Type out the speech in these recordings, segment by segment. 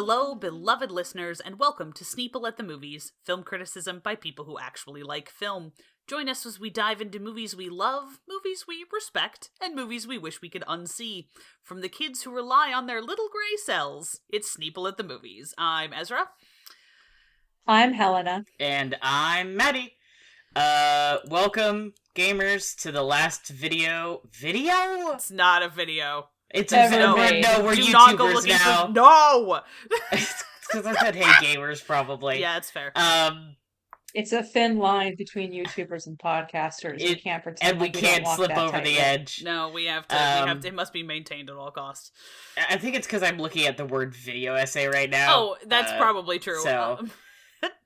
Hello, beloved listeners, and welcome to Sneople at the Movies, film criticism by people who actually like film. Join us as we dive into movies we love, movies we respect, and movies we wish we could unsee. From the kids who rely on their little gray cells, it's Sneople at the Movies. I'm Ezra. I'm Helena. And I'm Matty. Welcome, gamers, to the last video. Video? It's not a video. It's a video. No, we're YouTubers now. No! It's because I said, hey, gamers, probably. Yeah, it's fair. It's a thin line between YouTubers and podcasters. We can't pretend and we can't slip over the edge. No, we have to. It must be maintained at all costs. I think it's because I'm looking at the word video essay right now. Oh, that's probably true. So,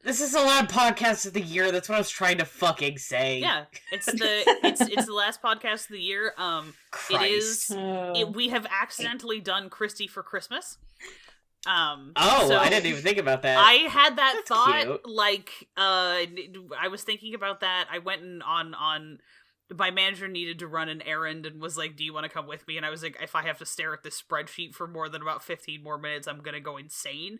this is the last podcast of the year. That's what I was trying to fucking say. Yeah, it's the last podcast of the year. Christ. It is. We have accidentally done Christy for Christmas. So I didn't even think about that. I had that That's thought. cute. I was thinking about that. I went on. My manager needed to run an errand and was like, "Do you want to come with me?" And I was like, "If I have to stare at this spreadsheet for more than about 15 more minutes, I'm gonna go insane."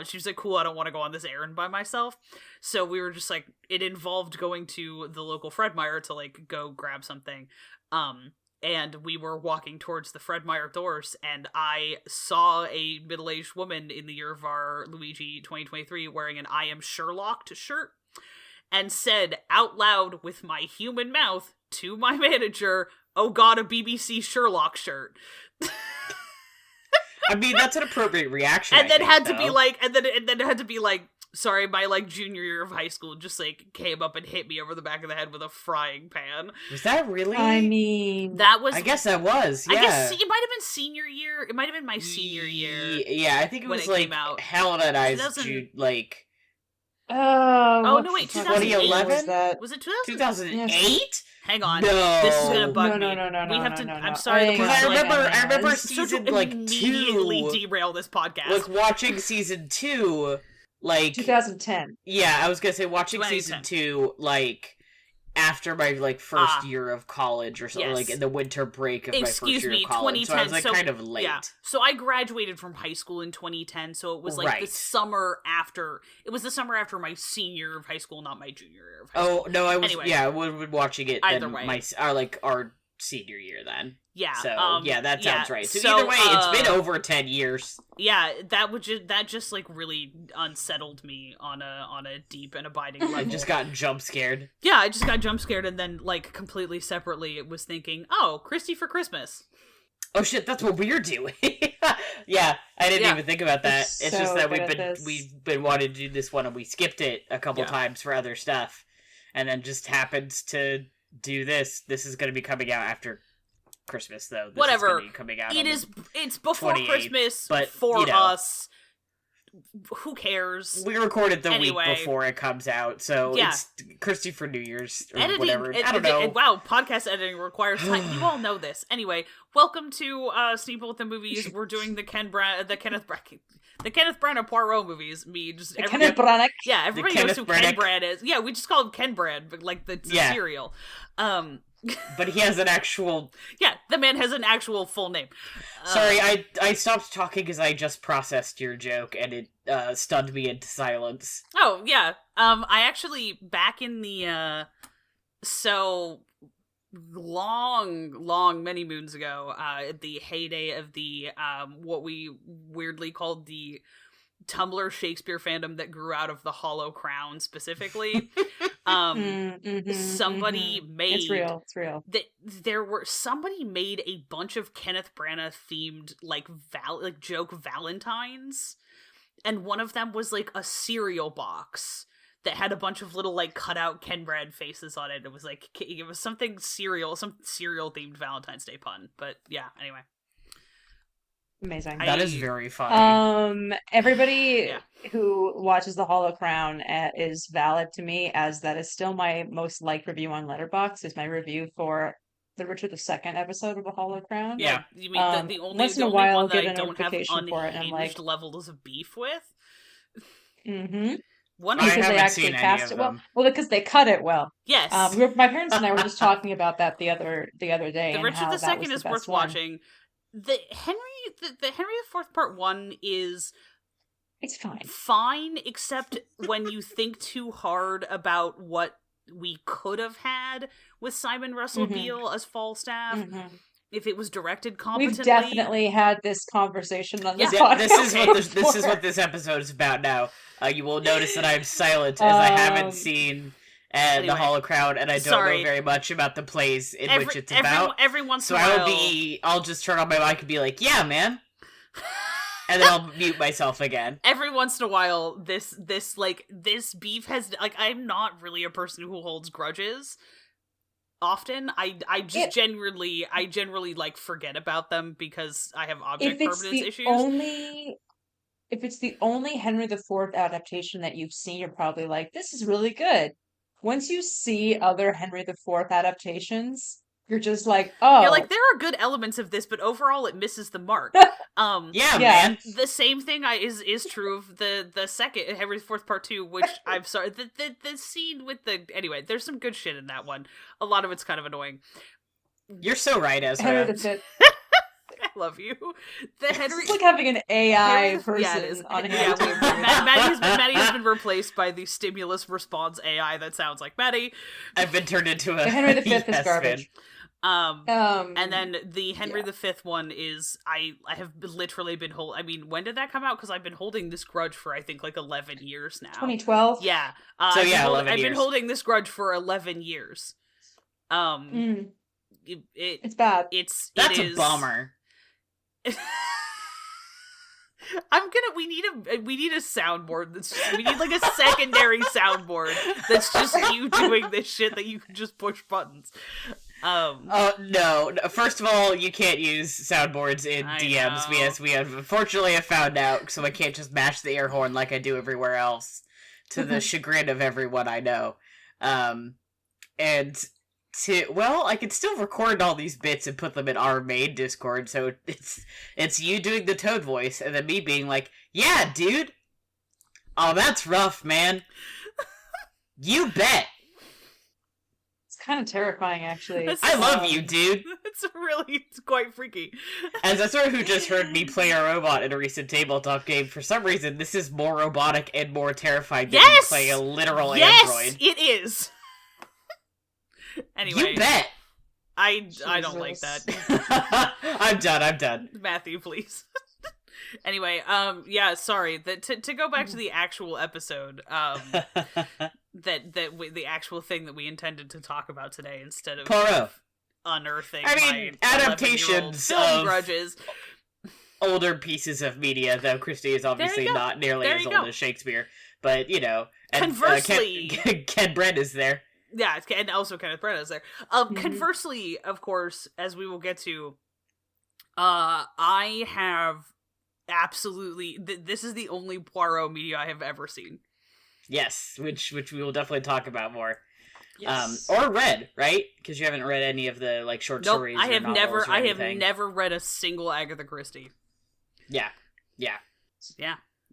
She was like, "Cool, I don't want to go on this errand by myself." So we were just like, it involved going to the local Fred Meyer to like go grab something. And we were walking towards the Fred Meyer doors, and I saw a middle-aged woman in the year of our Luigi 2023 wearing an I Am Sherlock shirt, and said out loud with my human mouth to my manager, "Oh god, a BBC Sherlock shirt." I mean, that's an appropriate reaction. And then had to be like, sorry, my like junior year of high school just like came up and hit me over the back of the head with a frying pan. Was that really? I mean, that was. I guess that was. Yeah. I guess it might have been senior year. It might have been my senior year. Yeah, I think it was like Helena and I's like. Oh no! Wait, 2011? Was it 2008? Hang on, no. This is gonna bug me. No. We have to. No. I'm sorry. Because I remember season like immediately 2. Derail this podcast. Like watching season 2, like 2010. Yeah, I was gonna say watching season 2, like after my like first year of college or something, like in the winter break of my first year of college. 2010. So I was like kind of late. Yeah. So I graduated from high school in 2010, so it was like the summer after. It was the summer after my senior year of high school, not my junior year of high school. Oh no, I was I would been watching it either then way. Our senior year then. Yeah. So that sounds right. So either way, it's been over 10 years. Yeah, that just like really unsettled me on a deep and abiding level. I just got jump scared. Yeah, I just got jump scared, and then like completely separately, it was thinking, "Oh, Christy for Christmas." Oh shit, that's what we're doing. Yeah, I didn't even think about that. It's just that we've been wanting to do this one, and we skipped it a couple times for other stuff, and then just happened to do this. This is going to be coming out after Christmas, though. Whatever. Is coming out it's before Christmas, but for us. Who cares? We recorded the week before it comes out, so it's Christy for New Year's or whatever. I don't know. Wow, podcast editing requires time. You all know this. Anyway, welcome to Sneople at the Movies. We're doing the Kenneth Branagh Poirot movies. Kenneth Branagh. Yeah, everybody knows who Ken Branagh is. Yeah, we just call him Ken Branagh, but like the cereal. But he has an actual... Yeah, the man has an actual full name. Sorry, I stopped talking because I just processed your joke, and it stunned me into silence. Oh, yeah. I actually, back in the... So... long many moons ago, the heyday of the what we weirdly called the Tumblr Shakespeare fandom that grew out of the Hollow Crown specifically. Somebody made it's real somebody made a bunch of Kenneth Branagh themed like joke valentines, and one of them was like a cereal box that had a bunch of little like cutout Ken Branagh faces on it. It was like some cereal themed Valentine's Day pun. But yeah, anyway. Amazing. That is very funny. Everybody who watches The Hollow Crown is valid to me, as that is still my most liked review on Letterboxd. Is my review for the Richard II episode of The Hollow Crown. Yeah, you mean the only once in a while one that get I a don't have notification for it, and I'm like, levels of beef with. One because they actually cast it well. Well, because they cut it well. Yes. My parents and I were just talking about that the other day. The Richard II is worth watching. The Henry IV Part 1 is It's fine. Fine, except when you think too hard about what we could have had with Simon Russell Beale as Falstaff. If it was directed competently. We've definitely had this conversation on this podcast. This is what this episode is about now. You will notice that I'm silent as I haven't seen The Hollow Crown, and I don't know very much about the plays in which it's about. Every once in a while. I'll just turn on my mic and be like, yeah, man. And then I'll mute myself again. Every once in a while, this beef has, I'm not really a person who holds grudges. Often, I generally forget about them because I have object permanence issues. If it's the only Henry IV adaptation that you've seen, you're probably like, this is really good. Once you see other Henry IV adaptations, you're just like, oh. You're like, there are good elements of this, but overall it misses the mark. Man. The same thing is true of the second Henry IV Part 2, which I'm sorry, the scene with anyway, there's some good shit in that one. A lot of it's kind of annoying. You're so right, Ezra. Henry V. I love you. It's like having an AI person on hand. Matty has been replaced by the stimulus response AI that sounds like Matty. I've been turned into a Henry V is garbage. And then the Henry V one is I have literally been when did that come out? Because I've been holding this grudge for I think 11 years now. 2012. Yeah. So 11 years. I've been holding this grudge for 11 years. It's bad. That's a bummer. We need a soundboard we need a secondary soundboard that's just you doing this shit that you can just push buttons. No. First of all, you can't use soundboards in DMs. We have unfortunately found out, so I can't just mash the air horn like I do everywhere else, to the chagrin of everyone I know. I can still record all these bits and put them in our main Discord, so it's you doing the Toad voice, and then me being like, yeah, dude! Oh, that's rough, man. You bet! It's kind of terrifying, actually. I love you, dude! It's quite freaky. As a sort who just heard me play a robot in a recent tabletop game, for some reason, this is more robotic and more terrifying than you playing a literal android. Yes, it is! Anyway, you bet. I don't like that. I'm done. Matthew, please. Anyway, sorry. To go back to the actual episode, the actual thing that we intended to talk about today instead of Poirot. Unearthing. Adaptations film grudges. Older pieces of media, though Christie is obviously not nearly as old as Shakespeare. But conversely, Ken Branagh is there. Yeah, and also Kenneth Branagh is there. Conversely, of course, as we will get to, I have absolutely... this is the only Poirot media I have ever seen. Yes, which we will definitely talk about more. Yes. Or read, right? Because you haven't read any of the short stories. I have never. I have never read a single Agatha Christie. Yeah.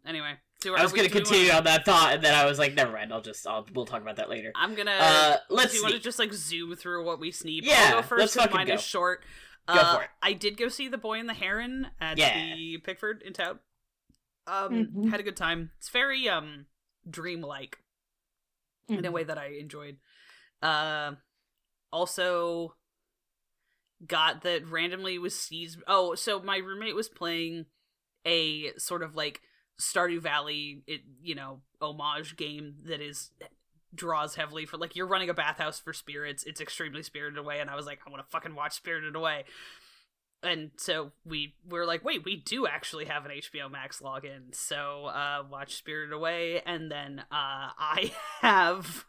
Anyway. I was going to continue on that thought, and then I was like, never mind, we'll talk about that later. I'm gonna... let's do you want to just, zoom through what we sneak? Yeah, I'll go first, because mine is short. Go for it. I did go see The Boy and the Heron at the Pickford in town. Had a good time. It's very, dreamlike, in a way that I enjoyed. Also, got that randomly was seized... Oh, so my roommate was playing a sort of, Stardew Valley, homage game that draws heavily for, you're running a bathhouse for spirits. It's extremely Spirited Away, and I was like, I want to fucking watch Spirited Away. And so we're like, wait, we do actually have an HBO Max login, so watch Spirited Away, and then I have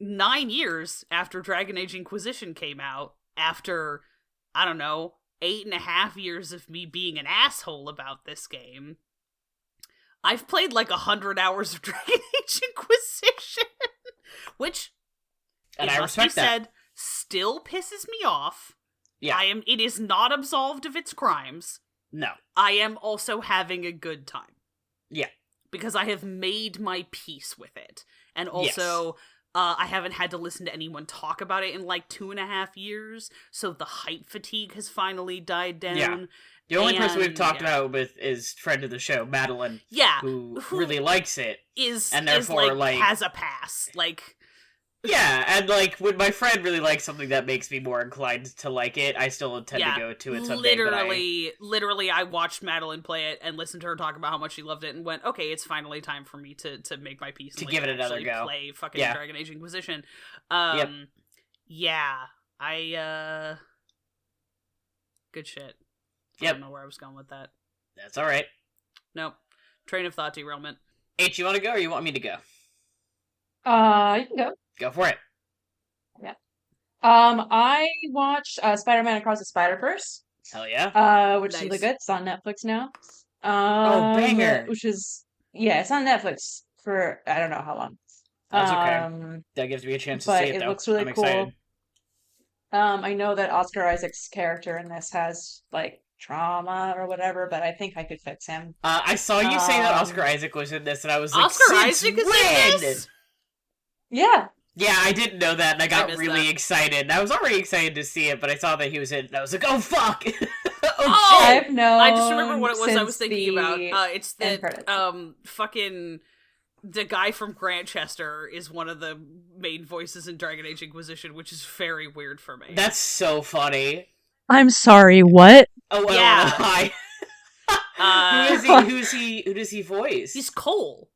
9 years after Dragon Age Inquisition came out, after, I don't know, 8.5 years of me being an asshole about this game, I've played 100 hours of Dragon Age Inquisition, which, and I respect that, still pisses me off. Yeah, it is not absolved of its crimes. No, I am also having a good time. Yeah, because I have made my peace with it, and also I haven't had to listen to anyone talk about it in like 2.5 years, so the hype fatigue has finally died down. Yeah. The only person we've talked about with is friend of the show, Madeline. Yeah. Who really likes it. And therefore, like, has a pass. Like... Yeah, and like, when my friend really likes something that makes me more inclined to like it, I still intend to go to it someday. Literally, I watched Madeline play it and listened to her talk about how much she loved it and went, okay, it's finally time for me to make my peace. To give it another go. Play fucking Dragon Age Inquisition. Yeah. Good shit. I don't know where I was going with that. That's alright. Nope. Train of thought derailment. H, you want to go or you want me to go? You can go. Go for it. Yeah. I watched Spider-Man Across the Spider-Verse. Hell yeah. Which is really good. It's on Netflix now. Banger. Which is, it's on Netflix for, I don't know how long. That's okay. That gives me a chance to see it, though. It looks really cool. Excited. I know that Oscar Isaac's character in this has, like, trauma or whatever, but I think I could fix him. I saw you say that Oscar Isaac was in this, and I was like, Oscar Isaac is in this? Yeah. Yeah, I didn't know that, and I got really excited. I was already excited to see it, but I saw that he was in it, and I was like, oh, fuck! Shit! I've known I just remember what it was I was thinking about. It's that, fucking... The guy from Grantchester is one of the main voices in Dragon Age Inquisition, which is very weird for me. That's so funny. I'm sorry, what? Oh, well, yeah. Hi. Who does he voice? He's Cole.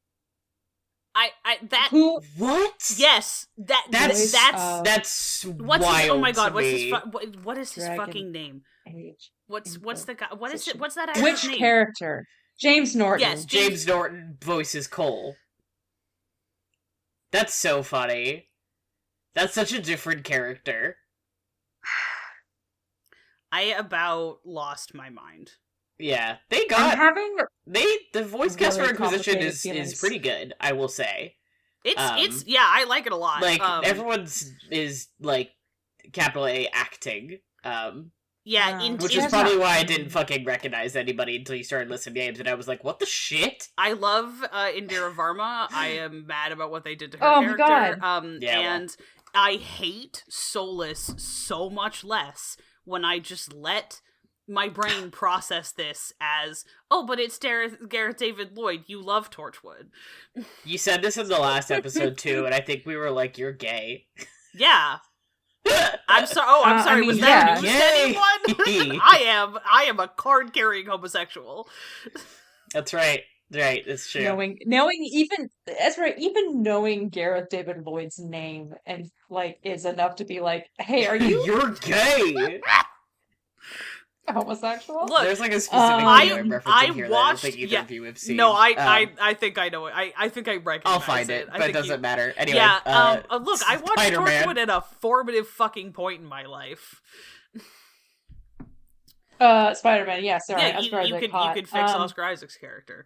Who? What? Yes, that's what's wild. His, oh my god, what's me. what is his Dragon fucking name? Age. What's the guy? What is it? What's that actor's Which name? character? James Norton. Yes, James Norton voices Cole. That's so funny. That's such a different character. I about lost my mind. Yeah, they got the voice cast really for Inquisition is pretty good, I will say. It's I like it a lot. Like everyone's is like capital A acting. Which is probably why I didn't fucking recognize anybody until you started listing names, and I was like, what the shit? I love Indira Varma. I am mad about what they did to her character. God. I hate Solus so much less when I just let my brain process this as, oh, but it's Gareth David Lloyd. You love Torchwood. You said this in the last episode, too, and I think we were like, you're gay. Yeah. I'm sorry. Oh, I'm sorry. Was that news to anyone? I am a card-carrying homosexual. That's right. Right, it's true. Knowing even knowing Gareth David Lloyd's name and like is enough to be like, hey, are you? You're gay. Homosexual? Look, there's like a specific I'm referencing here that I don't think either of you have seen. No, I think I know it. I think I recognize I'll find it, but it doesn't matter. Anyway, look, I watched Torchwood at a formative fucking point in my life. Spider-Man, yeah, sorry. Yeah, you could fix Oscar Isaac's character.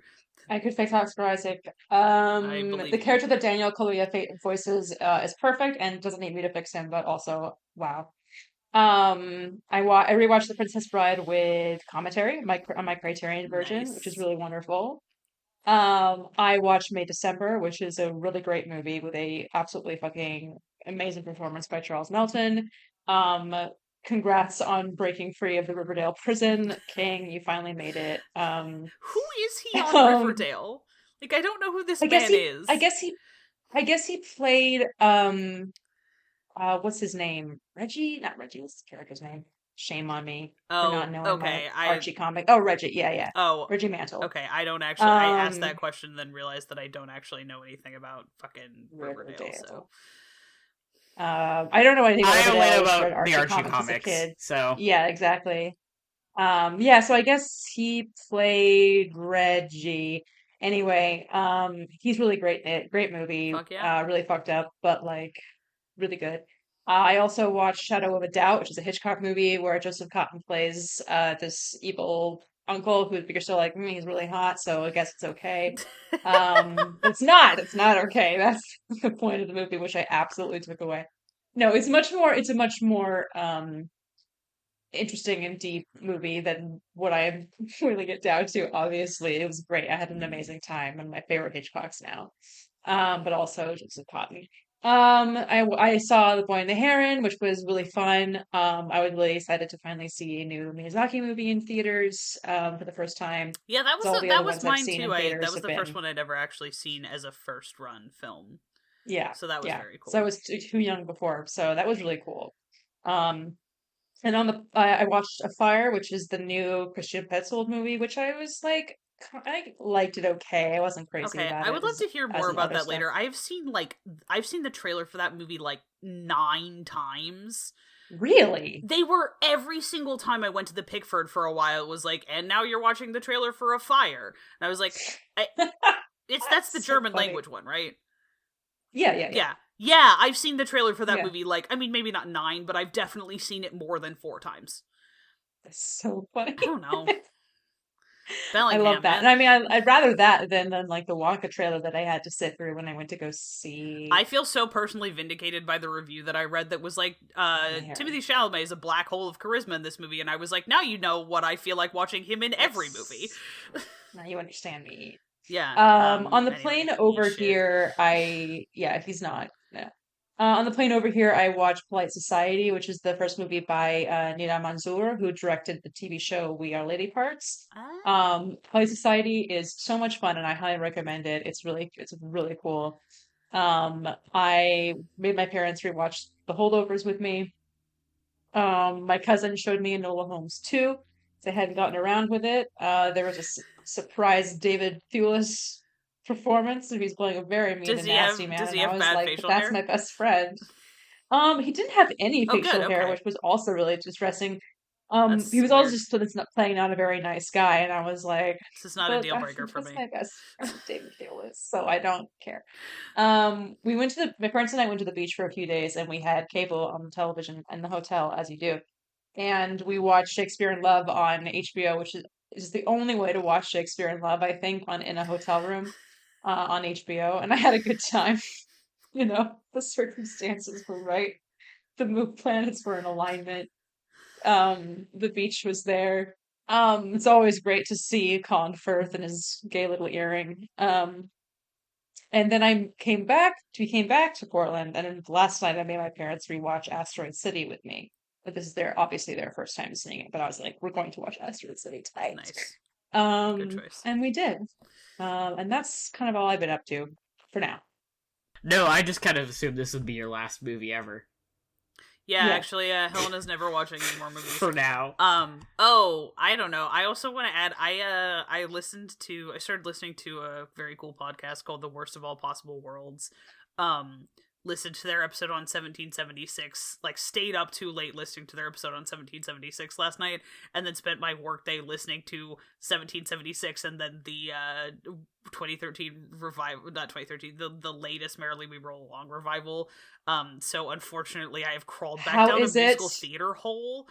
I could fix Oscar Isaac. The character that Daniel Kaluuya voices is perfect and doesn't need me to fix him, but also, wow. I rewatched The Princess Bride with commentary on my Criterion version, which is really wonderful. I watched May December, which is a really great movie with a absolutely fucking amazing performance by Charles Melton. Congrats on breaking free of the Riverdale prison, King. You finally made it. Who is he on Riverdale? Like, I don't know who this man is. I guess he played what's his name? Reggie? Not Reggie. What's the character's name? Shame on me for not knowing my Archie comic. Oh, Reggie. Yeah. Oh, Reggie Mantle. Okay, I don't actually. I asked that question and then realized that I don't actually know anything about fucking Riverdale. So. I don't know anything about I only know about the Archie comics. So yeah, exactly. So I guess he played Reggie. Anyway, he's really great. Great movie. Fuck yeah. Really fucked up, but like really good. I also watched Shadow of a Doubt, which is a Hitchcock movie where Joseph Cotten plays this evil uncle who you're still like, he's really hot, so I guess it's okay. It's not okay. That's the point of the movie, which I absolutely took away. No, it's a much more interesting and deep movie than what I really get down to. Obviously, it was great. I had an amazing time, and my favorite Hitchcocks now. But also Joseph Cotten. I saw The Boy and the Heron, which was really fun. I was really excited to finally see a new Miyazaki movie in theaters, for the first time. Yeah, So all the that other was ones I've mine seen too. in That theaters was have the first been, one I'd ever actually seen as a first run film. yeah, So that was yeah. very So I cool. was too young before, so that was really cool. Um, and I watched A Fire, which is the new Christian Petzold movie, which I was like, I liked it okay. I wasn't crazy Okay, about I it would love to hear as more in about other that stuff. later. I've seen the trailer for that movie like 9 times. Really? They were every single time I went to the Pickford for a while. It was like, and now you're watching the trailer for A Fire, and I was like, that's the so German funny. language one, right? Yeah. Yeah, I've seen the trailer for that Yeah. movie, like, I mean, maybe not 9, but I've definitely seen it more than 4 times. That's so funny. I don't know. I love that. And I mean, I'd rather that than like the Wonka trailer that I had to sit through when I went to go see. I feel so personally vindicated by the review that I read that was like, Timothée Chalamet is a black hole of charisma in this movie, and I was like, now you know what I feel like watching him in every movie. Now you understand me. Yeah. On the plane over here, he's not. Yeah. On the plane over here, I watched Polite Society, which is the first movie by Nida Manzoor, who directed the TV show We Are Lady Parts. Polite Society is so much fun, and I highly recommend it. It's really cool. I made my parents rewatch The Holdovers with me. My cousin showed me Enola Holmes 2. I hadn't gotten around with it. There was a surprise David Thewlis performance, and he's playing a very mean and nasty man. Does he and have I was bad like, facial "That's hair? my best friend." He didn't have any facial hair, which was also really distressing. He was also just playing not a very nice guy, and I was like, "This is not a deal breaker for me." My best friend, David Thewlis, so I don't care. My parents and I went to the beach for a few days, and we had cable on the television in the hotel, as you do. And we watched Shakespeare in Love on HBO, which is the only way to watch Shakespeare in Love, I think, in a hotel room on HBO. And I had a good time. The circumstances were right. The move planets were in alignment. The beach was there. It's always great to see Colin Firth and his gay little earring. And then we came back to Portland, and then last night I made my parents rewatch Asteroid City with me. But this is obviously their first time seeing it. But I was like, we're going to watch Asteroid City tonight. Nice. Good choice. And we did. And that's kind of all I've been up to for now. No, I just kind of assumed this would be your last movie ever. Yeah. Actually, Helena's never watching any more movies. For now. I don't know. I also want to add, I started listening to a very cool podcast called The Worst of All Possible Worlds. Listened to their episode on 1776, like stayed up too late listening to their episode on 1776 last night, and then spent my workday listening to 1776 and then the 2013 revival, not 2013, the latest Merrily We Roll Along revival. So unfortunately I have crawled back down a musical theater hole.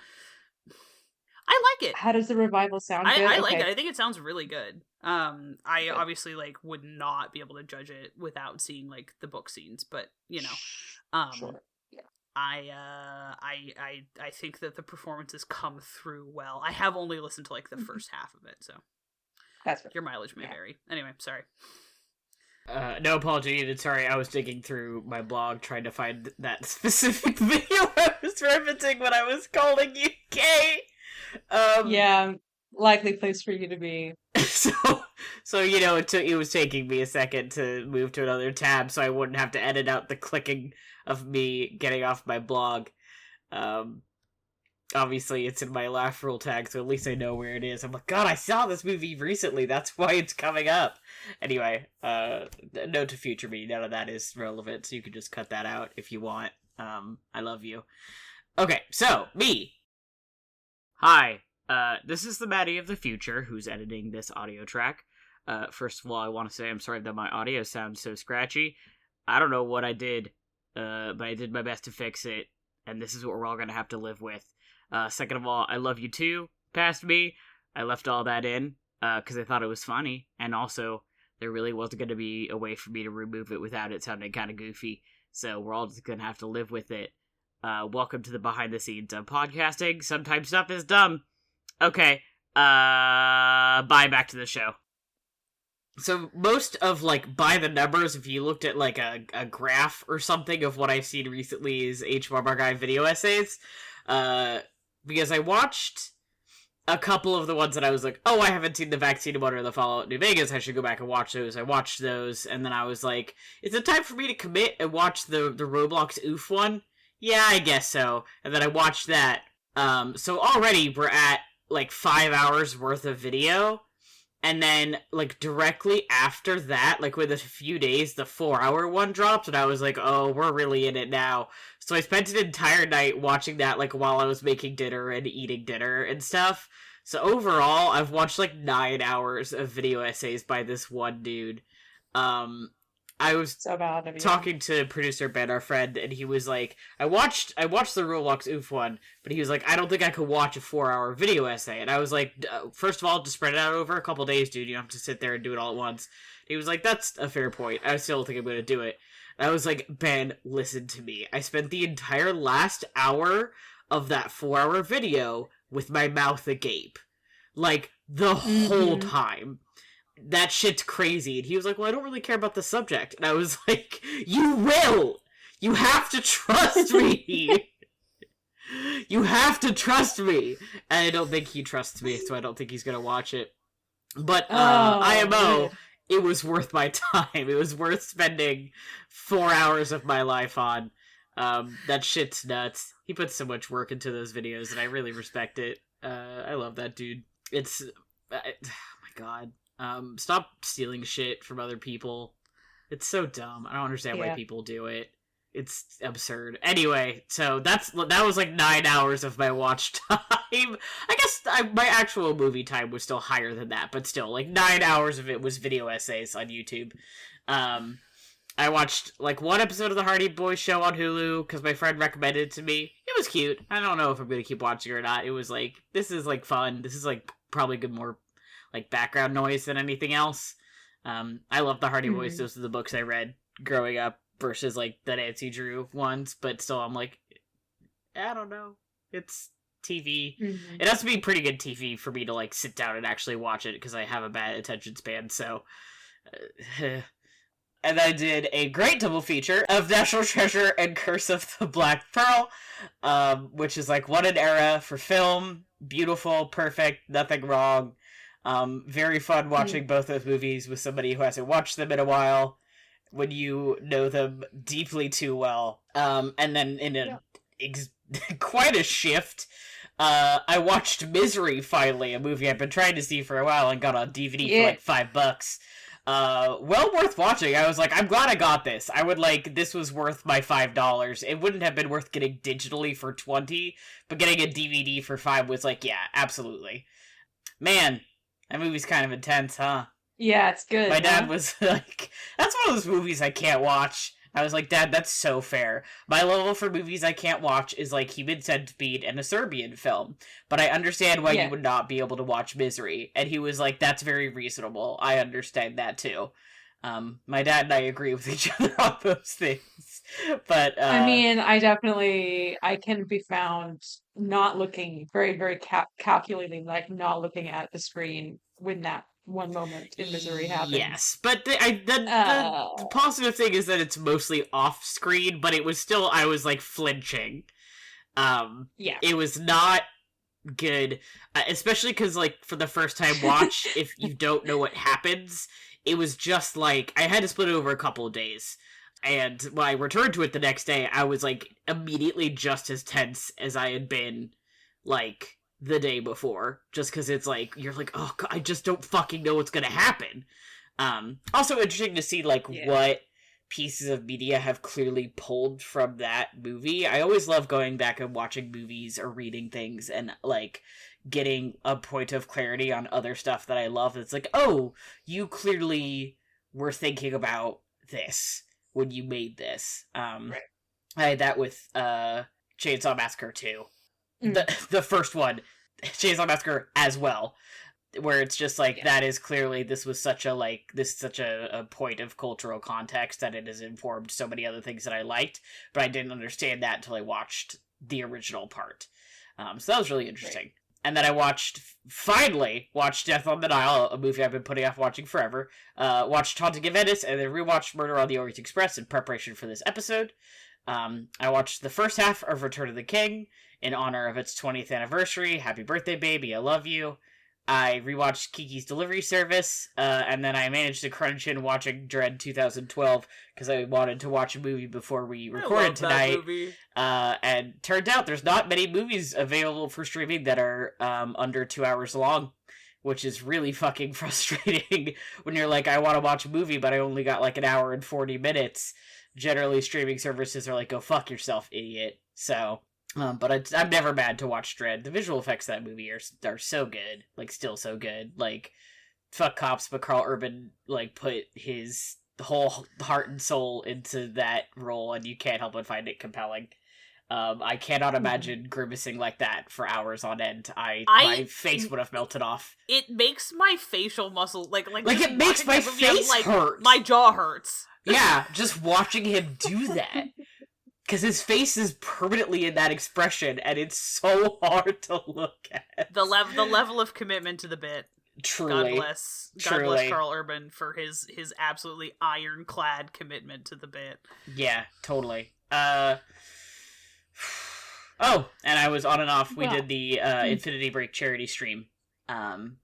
I like it. How does the revival sound? Good? I like it. I think it sounds really good. I obviously would not be able to judge it without seeing the book scenes, but sure. Yeah. I think that the performances come through well. I have only listened to the first half of it, so that's right. Your mileage may vary. Anyway, sorry. No apology needed. Sorry, I was digging through my blog trying to find that specific video I was referencing when I was calling you gay. Likely place for you to be. So it was taking me a second to move to another tab, so I wouldn't have to edit out the clicking of me getting off my blog. Obviously, it's in my laugh roll tag, so at least I know where it is. I'm like, God, I saw this movie recently. That's why it's coming up. Anyway, note to future me, none of that is relevant, so you can just cut that out if you want. I love you. Okay, so me. Hi, this is the Matty of the future who's editing this audio track. First of all, I want to say I'm sorry that my audio sounds so scratchy. I don't know what I did, but I did my best to fix it, and this is what we're all going to have to live with. Second of all, I love you too, past me. I left all that in, because I thought it was funny, and also, there really wasn't going to be a way for me to remove it without it sounding kind of goofy, so we're all just going to have to live with it. Welcome to the behind the scenes of podcasting. Sometimes stuff is dumb. Okay, bye, back to the show. So most of, like, by the numbers, if you looked at, like, a graph or something of what I've seen recently is HMR Guy video essays, because I watched a couple of the ones that I was like, oh, I haven't seen the Vaccine one or the Fallout New Vegas, I should go back and watch those. I watched those, and then I was like, is it time for me to commit and watch the Roblox Oof one? Yeah, I guess so. And then I watched that. So already we're at, like, 5 hours worth of video. And then, like, directly after that, like, within a few days, the 4-hour one dropped, and I was like, oh, we're really in it now. So I spent an entire night watching that, like, while I was making dinner and eating dinner and stuff. So overall, I've watched, like, 9 hours of video essays by this one dude. I was so bad of you. Talking to producer Ben, our friend, and he was like, I watched the Roblox Oof one, but he was like, I don't think I could watch a 4-hour video essay. And I was like, first of all, just spread it out over a couple days, dude. You don't have to sit there and do it all at once. He was like, that's a fair point. I still don't think I'm going to do it. And I was like, Ben, listen to me. I spent the entire last hour of that 4-hour video with my mouth agape. Like, the whole time. That shit's crazy. And he was like, well, I don't really care about the subject. And I was like, you will! You have to trust me! You have to trust me! And I don't think he trusts me, so I don't think he's gonna watch it. But, IMO, it was worth my time. It was worth spending 4 hours of my life on. That shit's nuts. He puts so much work into those videos, and I really respect it. I love that dude. It's... oh my god. Stop stealing shit from other people. It's so dumb. I don't understand why people do it. It's absurd. Anyway, so that was like 9 hours of my watch time. I guess my actual movie time was still higher than that, but still, like 9 hours of it was video essays on YouTube. I watched like one episode of the Hardy Boys show on Hulu because my friend recommended it to me. It was cute. I don't know if I'm gonna keep watching it or not. It was like, this is like fun. This is like probably good more like background noise than anything else. I love the Hardy Boys. Those are the books I read growing up versus like the Nancy Drew ones, but still I'm like, I don't know. It's TV. It has to be pretty good TV for me to like sit down and actually watch it because I have a bad attention span, so... And I did a great double feature of National Treasure and Curse of the Black Pearl, which is like what an era for film. Beautiful, perfect, nothing wrong. Very fun watching both those movies with somebody who hasn't watched them in a while when you know them deeply too well. And then in quite a shift, I watched Misery finally, a movie I've been trying to see for a while and got on DVD for like $5. Well worth watching. I was like, I'm glad I got this. I would like, this was worth my $5. It wouldn't have been worth getting digitally for $20, but getting a DVD for $5 was like, yeah, absolutely. Man, that movie's kind of intense, huh? Yeah, it's good. My dad was like, that's one of those movies I can't watch. I was like, Dad, that's so fair. My level for movies I can't watch is like Human Centipede and a Serbian film. But I understand why you would not be able to watch Misery. And he was like, that's very reasonable. I understand that too. My dad and I agree with each other on those things. But I mean, I can be found not looking very, very calculating, like not looking at the screen when that one moment in Misery happens. Yes, but the positive thing is that it's mostly off screen, but it was still, I was like flinching. It was not good, especially because like for the first time watch, if you don't know what happens, it was just like, I had to split it over a couple of days. And when I returned to it the next day, I was like immediately just as tense as I had been like the day before, just because it's like, you're like, oh God, I just don't fucking know what's gonna happen. Also interesting to see like what pieces of media have clearly pulled from that movie. I always love going back and watching movies or reading things and like getting a point of clarity on other stuff that I love. It's like, oh, you clearly were thinking about this when you made this. I had that with Chainsaw Massacre 2. The first one, Chainsaw Massacre as well, where it's just like, that is clearly, this was such a like, this is such a point of cultural context that it has informed so many other things that I liked, but I didn't understand that until I watched the original part. So that was really interesting. And then I finally watched Death on the Nile, a movie I've been putting off watching forever. Watched Haunting of Venice, and then rewatched Murder on the Orient Express in preparation for this episode. I watched the first half of Return of the King in honor of its 20th anniversary. Happy birthday, baby, I love you. I rewatched Kiki's Delivery Service, and then I managed to crunch in watching Dread 2012 because I wanted to watch a movie before we recorded tonight. And turned out there's not many movies available for streaming that are under 2 hours long, which is really fucking frustrating when you're like, I want to watch a movie, but I only got like an hour and 40 minutes. Generally, streaming services are like, go fuck yourself, idiot. So... but I'm never mad to watch Dread. The visual effects of that movie are so good. Like, still so good. Like, fuck cops, but Carl Urban, like, put his whole heart and soul into that role, and you can't help but find it compelling. I cannot imagine grimacing like that for hours on end. My face would have melted off. It makes my facial muscle, like it makes my face hurt. My jaw hurts. Yeah, just watching him do that. Because his face is permanently in that expression, and it's so hard to look at. The level of commitment to the bit. Truly. God bless Carl Urban for his absolutely ironclad commitment to the bit. Yeah, totally. Oh, and I was on and off. We did the Infinity Break charity stream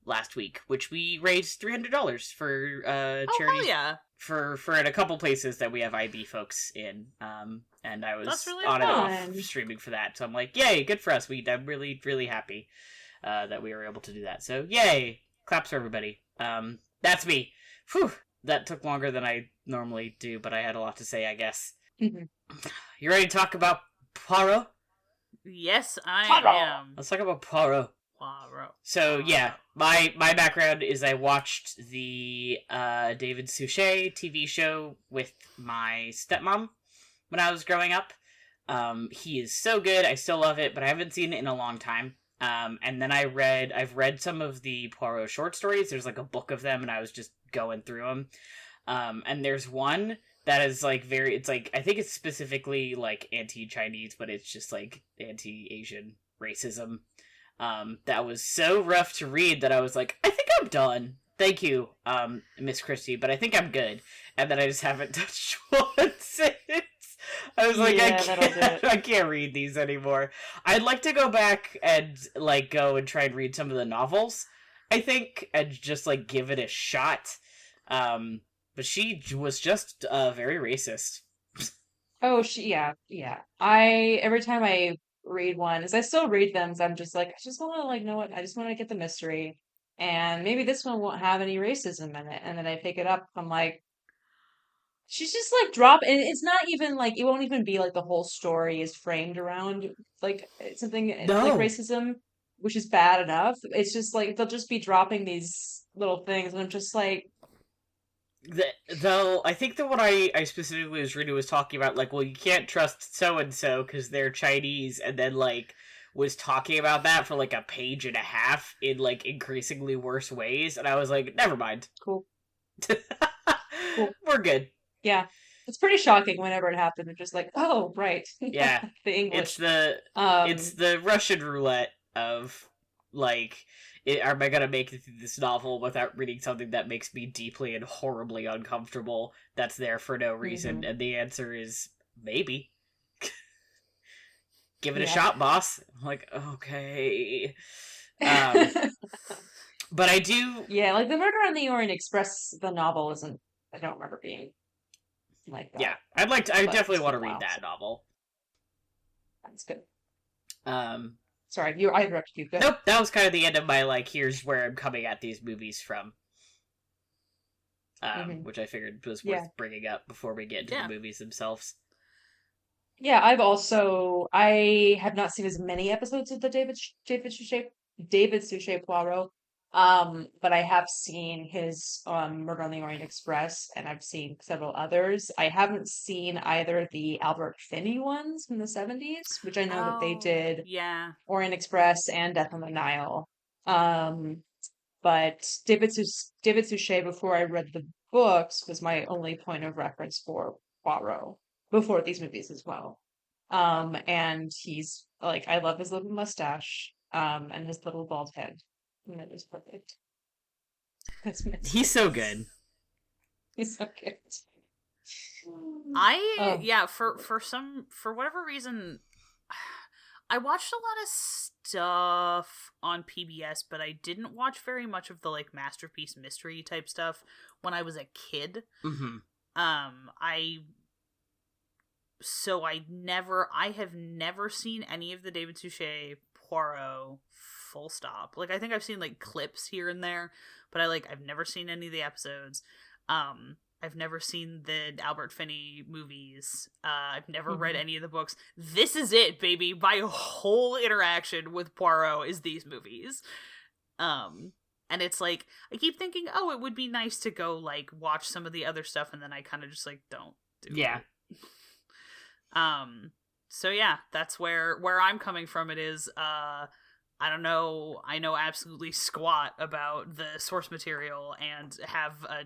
last week, which we raised $300 for charities. Oh, yeah. For in a couple places that we have IB folks in, and I was really on and off streaming for that. So I'm like, yay, good for us. I'm really, really happy that we were able to do that. So yay, claps for everybody. That's me. Whew, that took longer than I normally do, but I had a lot to say, I guess. Mm-hmm. You ready to talk about Poirot? Yes, I am. Let's talk about Poirot. So yeah, my background is I watched the David Suchet TV show with my stepmom when I was growing up. He is so good, I still love it, but I haven't seen it in a long time. And then I've read some of the Poirot short stories. There's like a book of them, and I was just going through them. And there's one that is like it's like, I think it's specifically like anti-Chinese, but it's just like anti-Asian racism. That was so rough to read that I was like, I think I'm done. Thank you, Miss Christie, but I think I'm good. And then I just haven't touched one since. I was like, I can't read these anymore. I'd like to go back and like go and try and read some of the novels, I think, and just like give it a shot. But she was just very racist. Oh, yeah. Every time I read one, as I still read them, so I'm just like, I just want to like know what, I just want to get the mystery, and maybe this one won't have any racism in it. And then I pick it up, I'm like, she's just like and it's not even like, it won't even be like the whole story is framed around like something like racism, which is bad enough. It's just like they'll just be dropping these little things, and I'm just like, though I think the one I specifically was reading was talking about like, well, you can't trust so and so because they're Chinese, and then like was talking about that for like a page and a half in like increasingly worse ways, and I was like, never mind. Cool. We're good. Yeah, it's pretty shocking whenever it happens. It's just like, oh right. Yeah, the English. It's the Russian roulette of like, am I gonna make it through this novel without reading something that makes me deeply and horribly uncomfortable that's there for no reason? Mm-hmm. And the answer is maybe. Give it a shot, boss. I'm like, okay. But I do... Yeah, like the Murder on the Orient Express, the novel isn't... I don't remember being like that. Yeah, I definitely want to read that novel. That's good. Sorry, I interrupted you. Good. Nope, that was kind of the end of my, like, here's where I'm coming at these movies from. Which I figured was worth bringing up before we get into the movies themselves. Yeah, I have not seen as many episodes of the David Suchet Poirot, but I have seen his Murder on the Orient Express, and I've seen several others. I haven't seen either the Albert Finney ones from the 70s, which I know that they did Orient Express and Death on the Nile. But David Suchet, before I read the books, was my only point of reference for Poirot before these movies as well. And he's like, I love his little mustache. and his little bald head. And it was perfect. That's He's so good. He's so good. For whatever reason, I watched a lot of stuff on PBS, but I didn't watch very much of the like masterpiece mystery type stuff when I was a kid. Mm-hmm. I have never seen any of the David Suchet Poirot full stop. Like, I think I've seen like clips here and there, but I've never seen any of the episodes. I've never seen the Albert Finney movies. I've never read any of the books. This is it, baby. My whole interaction with Poirot is these movies. And it's like, I keep thinking, oh, it would be nice to go like watch some of the other stuff, and then I kind of just like don't do it. So yeah, that's where I'm coming from. It is, I don't know. I know absolutely squat about the source material and have a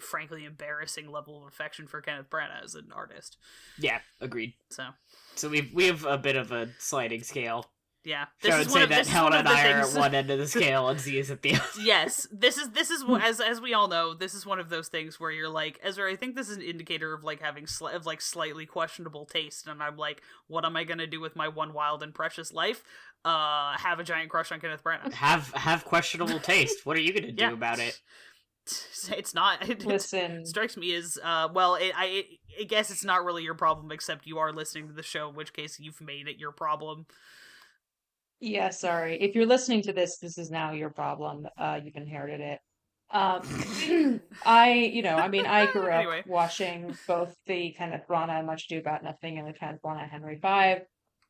frankly embarrassing level of affection for Kenneth Branagh as an artist. Yeah, agreed. So we have a bit of a sliding scale. Yeah, I would say that Helen and I are at one end of the scale and Z is at the other. Yes, this is as we all know, this is one of those things where you're like, Ezra, I think this is an indicator of like having slightly questionable taste, and I'm like, what am I gonna do with my one wild and precious life? Have a giant crush on Kenneth Branagh. Have questionable taste. What are you gonna do about it? It's not. Listen, it strikes me as I guess it's not really your problem, except you are listening to the show, in which case you've made it your problem. Yeah, sorry. If you're listening to this, this is now your problem. You've inherited it. I grew up Anyway. watching both the Kenneth Branagh Much Ado About Nothing and the Kenneth Branagh Henry V,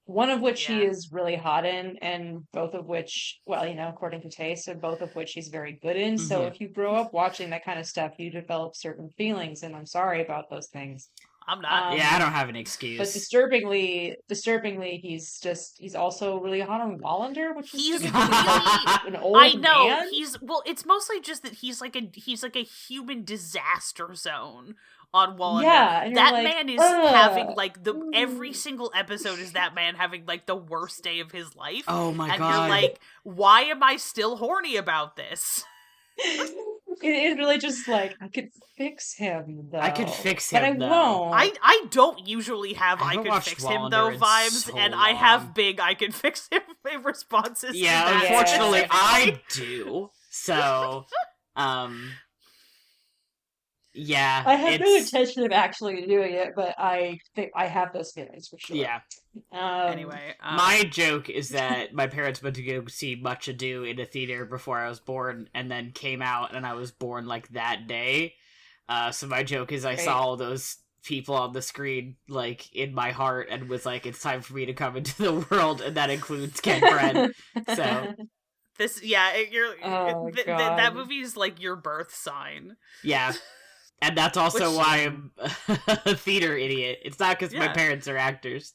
one of which he is really hot in, and both of which, well, according to taste, and both of which he's very good in. So if you grow up watching that kind of stuff, you develop certain feelings, and I'm sorry about those things. I'm not. I don't have an excuse. But disturbingly, he's also really hot on Wallander, which is He's just really an old I know. man. It's mostly just that he's like a human disaster zone on Wallander. Yeah, and that you're like, man is having like every single episode is that man having like the worst day of his life. Oh my god. And you're like, why am I still horny about this? It really just like, I could fix him though. I could fix him, but I though. won't. I don't usually have I could fix him though vibes, so and I have big I could fix him responses. Yeah, to that unfortunately specifically. I do. So yeah. I have no intention of actually doing it, but I think I have those feelings for sure. Yeah. Anyway, my joke is that my parents went to go see Much Ado in a theater before I was born, and then came out, and I was born like that day. So my joke is I saw all those people on the screen like in my heart, and was like, it's time for me to come into the world, and that includes Ken Bren. So that movie is like your birth sign. Yeah. And that's also why I'm a theater idiot. It's not because my parents are actors.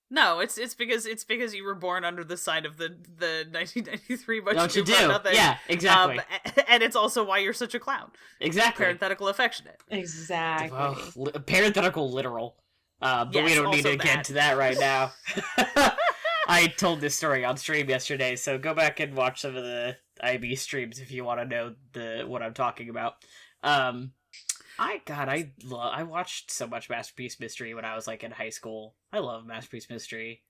No, it's because you were born under the sign of the 1993 Much Ado About Nothing. Yeah, exactly. And it's also why you're such a clown. Exactly. Parenthetical affectionate. Exactly. Well, parenthetical literal. But we don't need to get into that right now. I told this story on stream yesterday, so go back and watch some of the IB streams if you want to know what I'm talking about. I watched so much Masterpiece Mystery when I was like in high school. I love Masterpiece Mystery.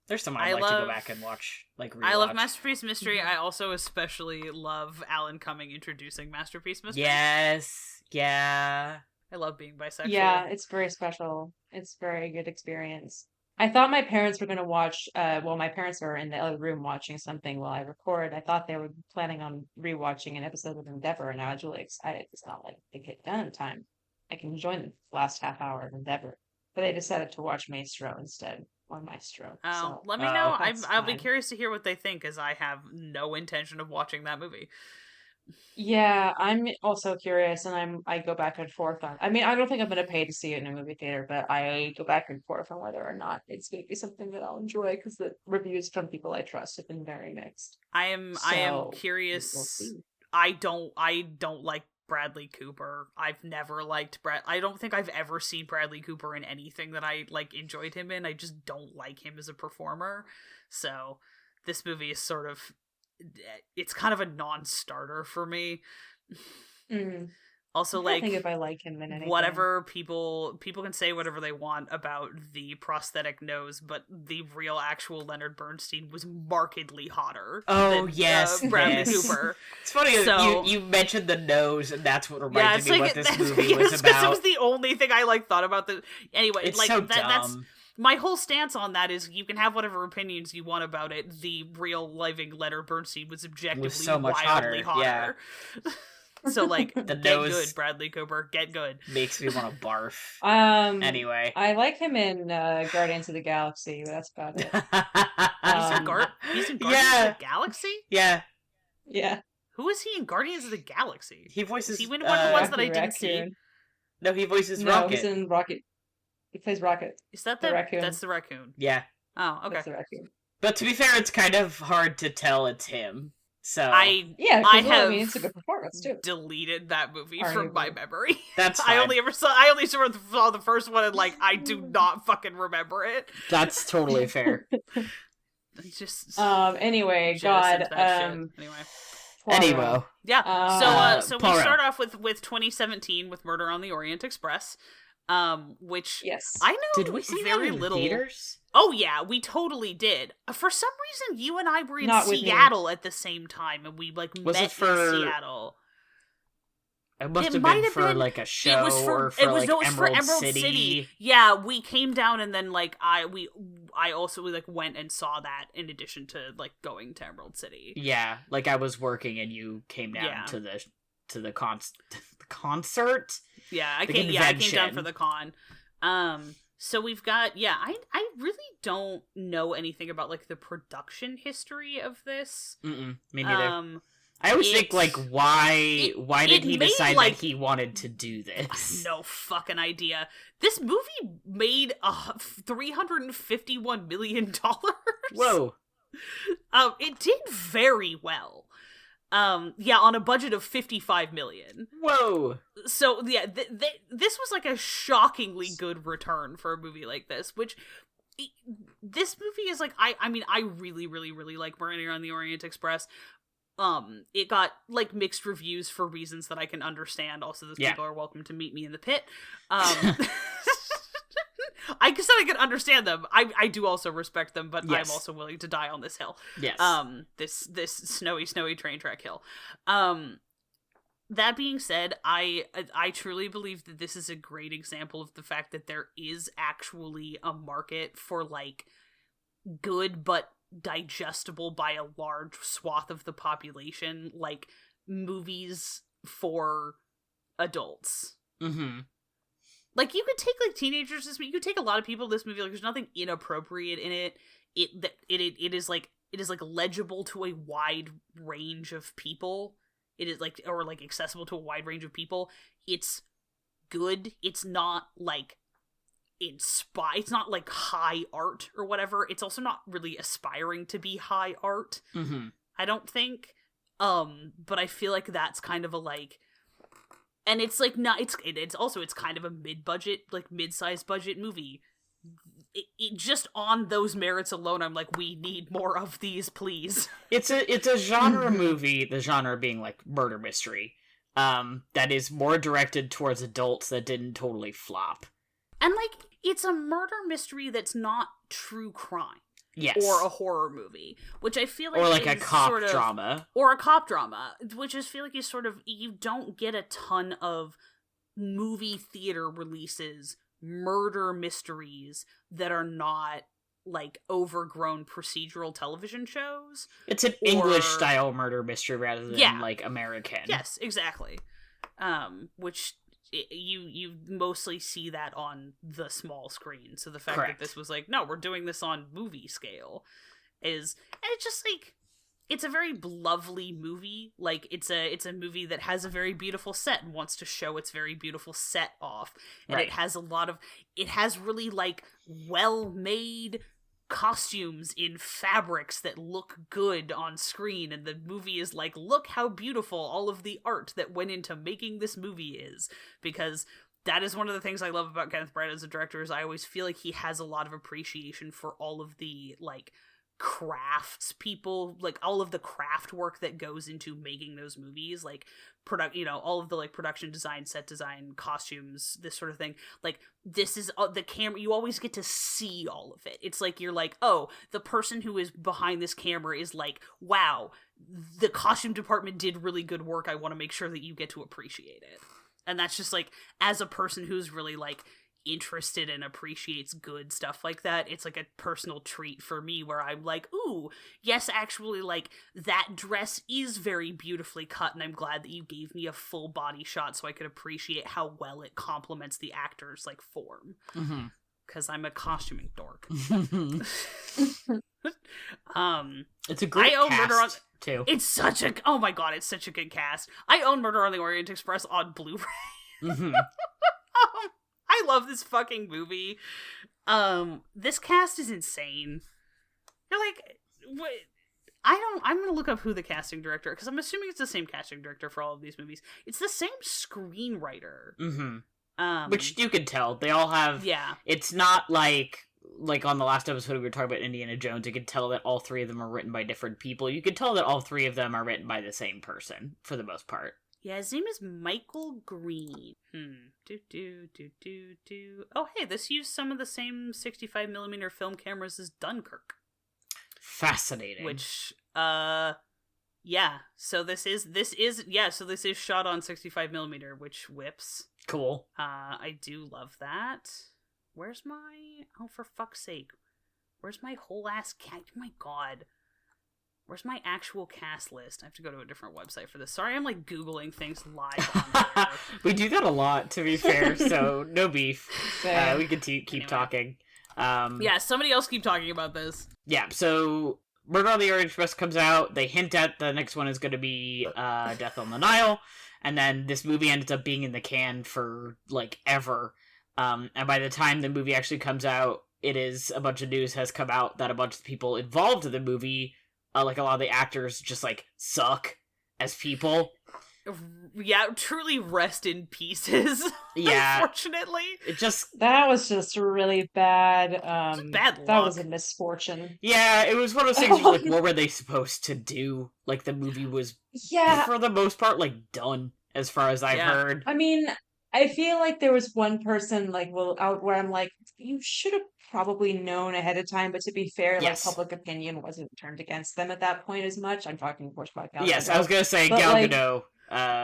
There's some I'd like to go back and watch, like rewatch. I love Masterpiece Mystery. I also especially love Alan Cumming introducing Masterpiece Mystery. Yes, yeah. I love being bisexual. Yeah, it's very special. It's a very good experience. I thought my parents were going to watch, my parents are in the other room watching something while I record. I thought they were planning on rewatching an episode of Endeavor, and I was really excited. It's not like they get done in time. I can join the last half hour of Endeavor. But they decided to watch Maestro instead, or Maestro. Oh, let me know. I'll be curious to hear what they think, as I have no intention of watching that movie. Yeah, I'm also curious, and I go back and forth on. I mean, I don't think I'm going to pay to see it in a movie theater, but I go back and forth on whether or not it's going to be something that I'll enjoy, because the reviews from people I trust have been very mixed. I am curious. We'll see. I don't like Bradley Cooper. I've never liked I don't think I've ever seen Bradley Cooper in anything that I like enjoyed him in. I just don't like him as a performer. So this movie is sort of, it's kind of a non-starter for me. Also, I think if I like him in anything. Whatever, people can say whatever they want about the prosthetic nose, but the real actual Leonard Bernstein was markedly hotter than Bradley Cooper. It's funny, so, you mentioned the nose, and that's what reminded me what this movie was about. It was the only thing I thought about the. Anyway, it's so dumb. That's my whole stance on that is you can have whatever opinions you want about it. The real living Leonard Bernstein was objectively so much wildly hotter. Yeah. So, like, the get nose good, Bradley Cooper, get good. Makes me want to barf. Anyway. I like him in Guardians of the Galaxy, but that's about it. He's in Guardians of the Galaxy? Yeah. Yeah. Who is he in Guardians of the Galaxy? He voices... Is he one of the ones that I didn't see? No, he voices Rocket. No, he's in Rocket. He plays Rocket. Is that the raccoon? That's the raccoon. Yeah. Oh, okay. That's the raccoon. But to be fair, it's kind of hard to tell it's him. So it's a good performance too. Deleted that movie from my memory. That's fine. I only saw the first one, and like I do not fucking remember it. That's totally fair. Just anyway, God. Anyway. Yeah. So we start off with 2017 with Murder on the Orient Express. Which I know did we see very that in little theaters? Oh yeah, we totally did. For some reason, you and I were in Seattle at the same time, and we met in Seattle. It must have been for like a show or for Emerald City. Yeah, we came down and then like I also like went and saw that in addition to like going to Emerald City. Yeah, like I was working and you came down to the concert. Yeah, I came down for the con. So we've got I really don't know anything about like the production history of this. Me neither. I always think like why did he decide that he wanted to do this? No fucking idea. This movie made $351 million. Whoa. It did very well. On a budget of $55 million. Whoa. So yeah, this was like a shockingly good return for a movie like this, which this movie is like, I mean, I really, really, really like Murder on the Orient Express. It got like mixed reviews for reasons that I can understand. Also, those people are welcome to meet me in the pit. I said I could understand them. I do also respect them, but I'm also willing to die on this hill. Yes. This snowy train track hill. That being said, I truly believe that this is a great example of the fact that there is actually a market for like good but digestible by a large swath of the population, like movies for adults. Mm-hmm. Like, you could take, like, teenagers this movie, you could take a lot of people this movie, like, there's nothing inappropriate in it. It is legible to a wide range of people. It is, like, or, like, accessible to a wide range of people. It's good. It's not, like, it's not, like, high art or whatever. It's also not really aspiring to be high art, I don't think. But I feel like that's kind of a, like... And it's like not. It's also kind of a mid-sized budget movie. It just on those merits alone, I'm like, we need more of these, please. It's a genre movie. The genre being like murder mystery, that is more directed towards adults that didn't totally flop. And like, it's a murder mystery that's not true crime. Yes. Or a horror movie, which I feel like or like is a cop sort of, drama. Or a cop drama, which I feel like is sort of, you don't get a ton of movie theater releases, murder mysteries that are not like overgrown procedural television shows. It's an English style murder mystery rather than like American. Yes, exactly. Which you mostly see that on the small screen. So the fact that this was like, no, we're doing this on movie scale and it's just like, it's a very lovely movie. Like, it's a movie that has a very beautiful set and wants to show its very beautiful set off. And it has it has really like well-made costumes in fabrics that look good on screen, and the movie is like, look how beautiful all of the art that went into making this movie is, because that is one of the things I love about Kenneth Branagh as a director, is I always feel like he has a lot of appreciation for all of the like crafts people, like all of the craft work that goes into making those movies, like all of the like production design, set design, costumes, this sort of thing. Like this is the camera, you always get to see all of it. It's like you're like, oh, the person who is behind this camera is like, wow, the costume department did really good work. I want to make sure that you get to appreciate it. And that's just like, as a person who's really like interested and appreciates good stuff like that, it's like a personal treat for me where I'm like, ooh, yes, actually, like that dress is very beautifully cut, and I'm glad that you gave me a full body shot so I could appreciate how well it complements the actor's like form. Because I'm a costuming dork. It's a great cast too. It's such a, oh my god, it's such a good cast. I own Murder on the Orient Express on Blu-ray. I love this fucking movie. This cast is insane. You're like, what? I'm gonna look up who the casting director, because I'm assuming it's the same casting director for all of these movies. It's the same screenwriter. Which you can tell. They all have, it's not like on the last episode we were talking about Indiana Jones, you could tell that all three of them are written by different people. You could tell that all three of them are written by the same person, for the most part. Yeah, his name is Michael Green. Oh, hey, this used some of the same 65mm film cameras as Dunkirk. Fascinating. Which, yeah. So this is shot on 65mm, which whips. Cool. I do love that. Where's my, oh, for fuck's sake. Where's my whole ass cat? Oh my god. Where's my actual cast list? I have to go to a different website for this. Sorry, I'm like Googling things live on here. We do that a lot, to be fair, so no beef. We can keep talking. Yeah, somebody else keep talking about this. Yeah, so Murder on the Orient Express comes out. They hint at the next one is going to be Death on the Nile. And then this movie ends up being in the can for, like, ever. And by the time the movie actually comes out, a bunch of news has come out that a bunch of people involved in the movie, like a lot of the actors, just like suck as people. Yeah, truly rest in pieces. Yeah, unfortunately, that was just really bad. Bad luck. That was a misfortune. Yeah, it was one of those things. Like, what were they supposed to do? Like, the movie was, for the most part, like done as far as I've heard. I mean, I feel like there was one person out where I'm like, you should have probably known ahead of time, but to be fair, like public opinion wasn't turned against them at that point as much. I'm talking, of course, about Gal Gadot. Yes, I was gonna say Gal Gadot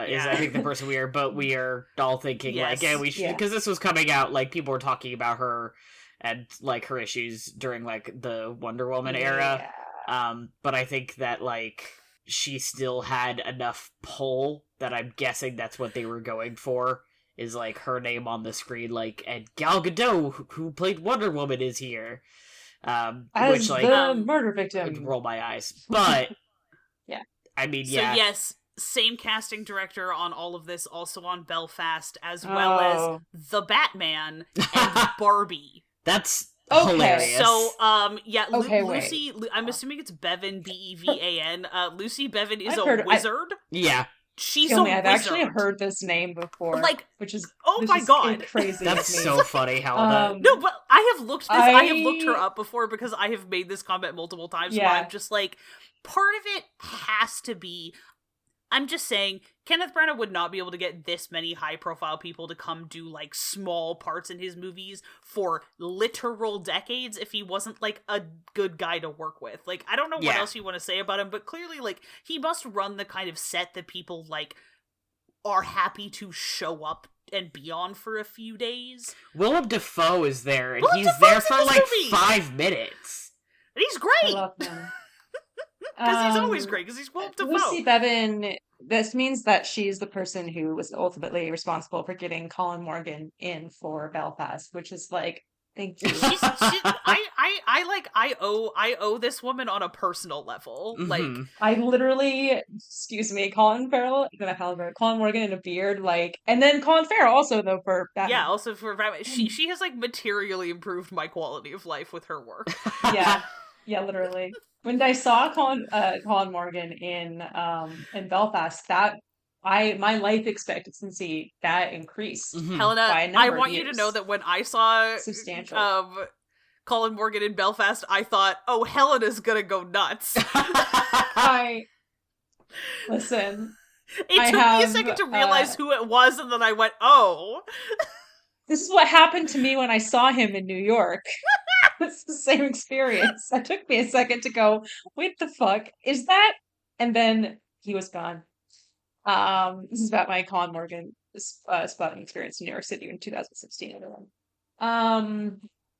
is, I think, the person we are all thinking we should, because this was coming out, like people were talking about her and like her issues during like the Wonder Woman era. But I think that like she still had enough pull that I'm guessing that's what they were going for. Is like her name on the screen, like, and Gal Gadot, who played Wonder Woman, is here. As the murder victim. I'd roll my eyes. But, yeah. I mean, So yes, same casting director on all of this, also on Belfast, as well as The Batman and Barbie. That's hilarious. So, Lucy, I'm assuming it's Bevan, Bevan. Lucy Bevan is a wizard. Yeah. She's a wizard. I've actually heard this name before, which is crazy. That's so funny how no, but I have looked her up before because I have made this comment multiple times. Where I'm just like, part of it has to be. I'm just saying, Kenneth Branagh would not be able to get this many high-profile people to come do, like, small parts in his movies for literal decades if he wasn't, like, a good guy to work with. Like, I don't know what else you want to say about him, but clearly, like, he must run the kind of set that people, like, are happy to show up and be on for a few days. Willem Dafoe is there, and he's there for, like, 5 minutes. And he's great! I love him. Because he's always great, because he's Willem Dafoe. Lucy Bevan, this means that she's the person who was ultimately responsible for getting Colin Morgan in for Belfast, which is like, thank you. I owe this woman on a personal level. Mm-hmm. Like, I literally, Colin Morgan in a beard, like, and then Colin Farrell also though for Batman. Yeah, also for Batman. She has like materially improved my quality of life with her work. Yeah, literally. When I saw Colin Morgan in Belfast, my life expectancy that increased. Helena, I want you to know that when I saw substantial Colin Morgan in Belfast, I thought, oh, Helena's gonna go nuts. Listen. It took me a second to realize who it was, and then I went, oh. This is what happened to me when I saw him in New York. It's the same experience. It took me a second to go, wait, the fuck is that? And then he was gone. This is about my Colin Morgan spotting experience in New York City in 2016. Everyone.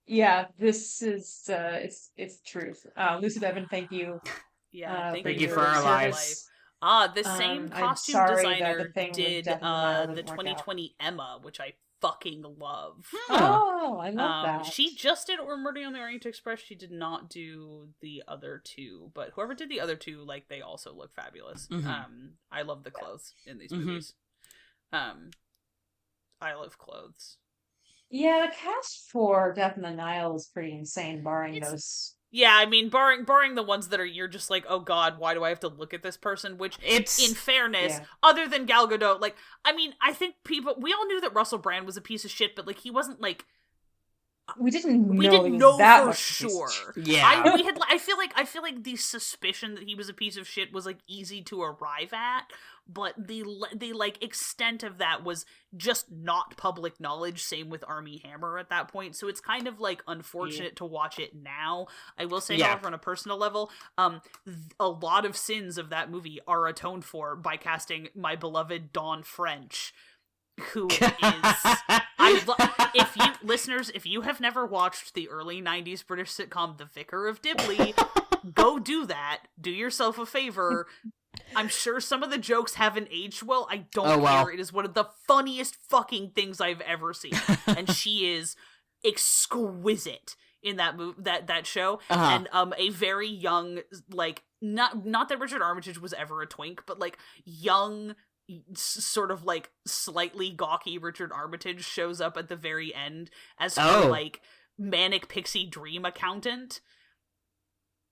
Yeah, this is it's truth. Lucy Bevan, thank you. Yeah, thank you for our lives. The same costume designer did the 2020 Emma, which I fucking love. Oh, I love that. She just did Murder on the Orient Express. She did not do the other two, but whoever did the other two, like, they also look fabulous. I love the clothes in these movies. I love clothes. Yeah, the cast for Death on the Nile is pretty insane, barring those. Yeah, I mean, barring the ones that are, you're just like, oh god, why do I have to look at this person? Which, in fairness, other than Gal Gadot, like, I mean, I think we all knew that Russell Brand was a piece of shit, but, like, he wasn't, like... We didn't know that for much sure. Yeah. I feel like the suspicion that he was a piece of shit was, like, easy to arrive at, but the like extent of that was just not public knowledge. Same with Armie Hammer at that point. So it's kind of, like, unfortunate to watch it now. I will say, however, on a personal level, a lot of sins of that movie are atoned for by casting my beloved Dawn French, who is if you have never watched the early 90s British sitcom The Vicar of Dibley, go do that. Do yourself a favor. I'm sure some of the jokes haven't aged well. I don't care. It is one of the funniest fucking things I've ever seen. And she is exquisite in that that show. And a very young, like, not that Richard Armitage was ever a twink, but, like, young, sort of, like, slightly gawky Richard Armitage shows up at the very end as her, like, manic pixie dream accountant.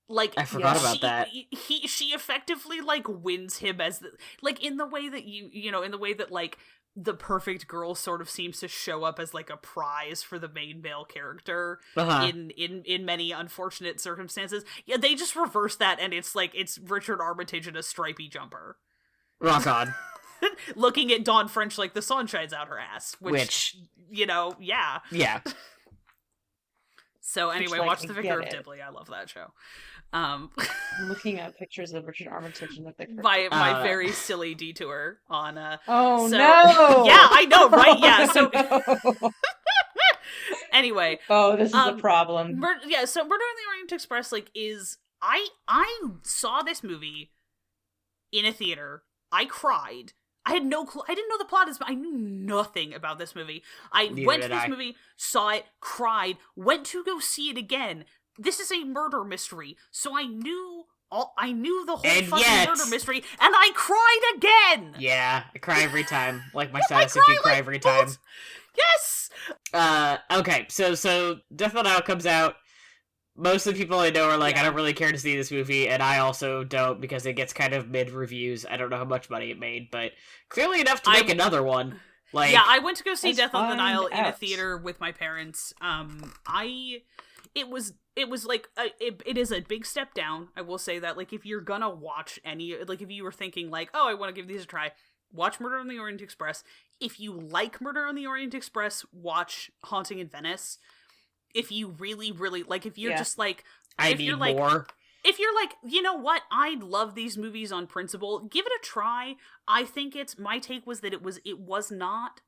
Like, I forgot about that. She effectively, like, wins him as like, in the way that in the way that, like, the perfect girl sort of seems to show up as, like, a prize for the main male character in many unfortunate circumstances. Yeah, they just reverse that, and it's like, it's Richard Armitage in a stripy jumper. Rock on. Looking at Dawn French like the sun shines out her ass, which yeah. So anyway, watch The Vicar of Dibley. I love that show. I'm looking at pictures of Richard Armitage and The Vicar. My very silly detour on no! Yeah, I know, right? Yeah. So anyway, this is a problem. So Murder on the Orient Express, like, is I saw this movie in a theater. I cried. I had no clue. I didn't know the plot. I knew nothing about this movie. I went to this movie, saw it, cried, went to go see it again. This is a murder mystery, so I knew the whole fucking murder mystery, and I cried again! Yeah, I cry every time. Like my status, if you cry every time. Yes! Okay, so Death on the Nile comes out. Most of the people I know are like, I don't really care to see this movie, and I also don't, because it gets kind of mid-reviews. I don't know how much money it made, but clearly enough to make another one. Like, yeah, I went to go see Death on the Nile in a theater with my parents. It was like, it is a big step down, I will say that. Like, if you're gonna watch like, if you were thinking, like, oh, I want to give these a try, watch Murder on the Orient Express. If you like Murder on the Orient Express, watch Haunting in Venice. If you really, really, like, if you're just like... I need more. If you're like, you know what, I love these movies on principle, give it a try. I think my take was that it was not...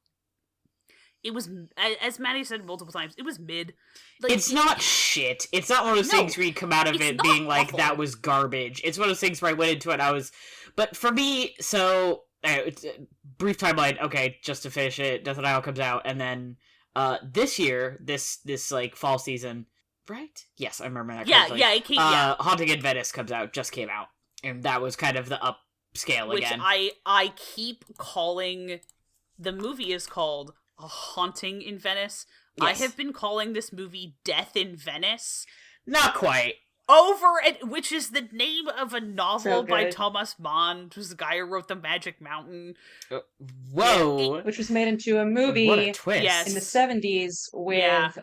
It was, as Matty said multiple times, it was mid. Like, it's not shit. It's not one of those things where you come out of it being like, awful. That was garbage. It's one of those things where I went into it and I was... But for me, so... brief timeline, okay, just to finish it, Death on the Nile comes out, and then... this year, this like fall season, right? Yes, I remember that correctly. Yeah, it came, Haunting in Venice just came out, and that was kind of the upscale again. Which I keep calling, the movie is called Haunting in Venice. Yes. I have been calling this movie Death in Venice. Not quite. Which is the name of a novel by Thomas Mann, who's the guy who wrote The Magic Mountain. Whoa! Which was made into a movie what a twist. In the 70s with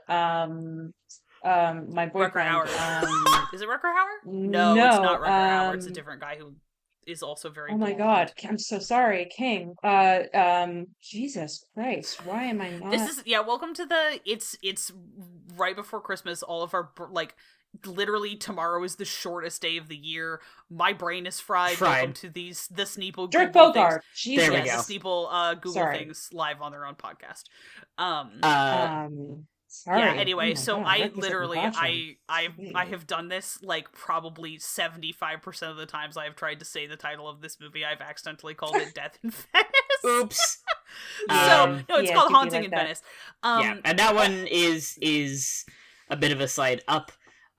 my boyfriend. Rucker Hauer. Is it Rucker Hauer? No, it's not Rucker Hauer. It's a different guy who is also very Oh my blonde. God, I'm so sorry, King. Jesus Christ, why am I not? This is welcome to the it's right before Christmas. All of our literally tomorrow is the shortest day of the year. My brain is fried. Welcome to the Sneople Dirk Google Bogart. things. Jesus. There we go. The Sneople Google things live on their own podcast. Sorry. Yeah, anyway, oh so God, I literally I have done this like probably 75% of the times I have tried to say the title of this movie, I've accidentally called it Death in Venice. Oops. So no, it's called Haunting in Venice. And that one is a bit of a slide up.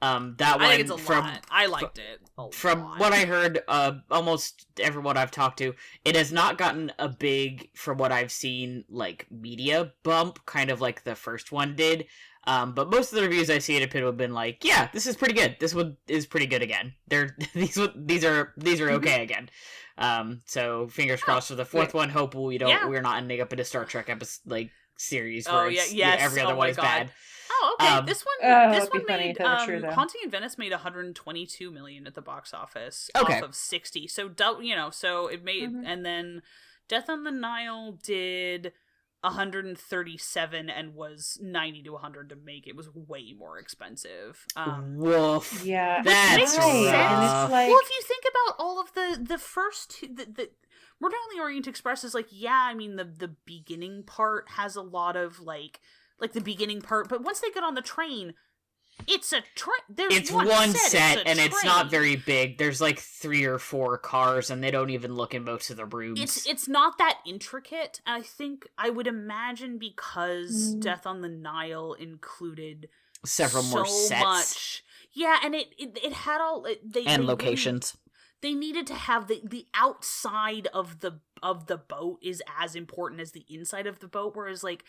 That one I think it's a lot. I liked it. From what I heard, almost everyone I've talked to, it has not gotten a big, from what I've seen, like, media bump, kind of like the first one did. But most of the reviews I see people have been like, yeah, this is pretty good. This one is pretty good again. These are okay again. So fingers crossed for the fourth one. Hope we're not ending up in a Star Trek episode series where every other one is bad. Oh, okay. This one made Haunting in Venice made 122 million at the box office off of 60. So so it made and then Death on the Nile did 137 and was 90 to 100 to make. It was way more expensive. Woof. Yeah, that's right. rough. And it's like, well, if you think about all of the first two, the Murder on the Orient Express is like, I mean the beginning part has a lot of like the beginning part, but once they get on the train, it's a train. It's one set and it's not very big. There's like 3 or 4 cars, and they don't even look in most of the rooms. It's not that intricate. I would imagine because Death on the Nile included several more sets. Much. Yeah, and it had all and locations. They needed to have the outside of the boat is as important as the inside of the boat, whereas like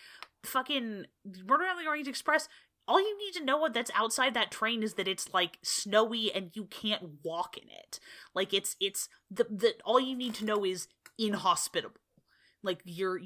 fucking Murder on the Orient Express, all you need to know that's outside that train is that it's like snowy and you can't walk in it. Like it's the all you need to know is inhospitable. Like your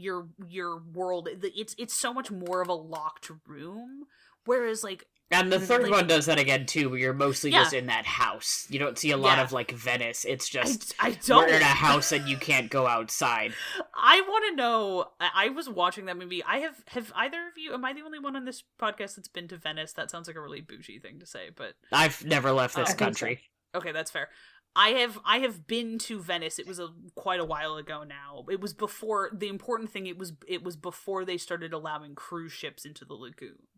world, it's so much more of a locked room, whereas like. And the third one does that again, too, where you're mostly just in that house. You don't see a lot of, like, Venice. It's just, we're in a house and you can't go outside. I want to know, I was watching that movie. Have either of you, am I the only one on this podcast that's been to Venice? That sounds like a really bougie thing to say, but... I've never left this country. So. Okay, that's fair. I have been to Venice. It was quite a while ago now. It was before, the important thing, it was before they started allowing cruise ships into the lagoon.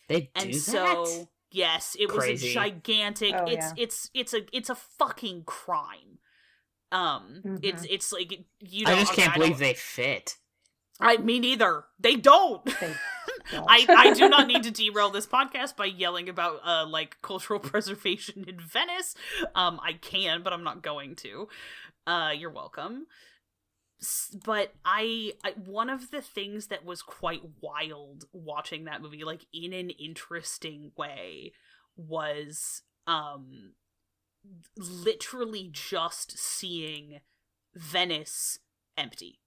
They do and that? So yes, it Crazy. was a gigantic. It's a fucking crime. It's like I just can't believe they fit. Me neither. They don't. I do not need to derail this podcast by yelling about like cultural preservation in Venice. I can, but I'm not going to. You're welcome. But I one of the things that was quite wild watching that movie, like in an interesting way, was literally just seeing Venice empty.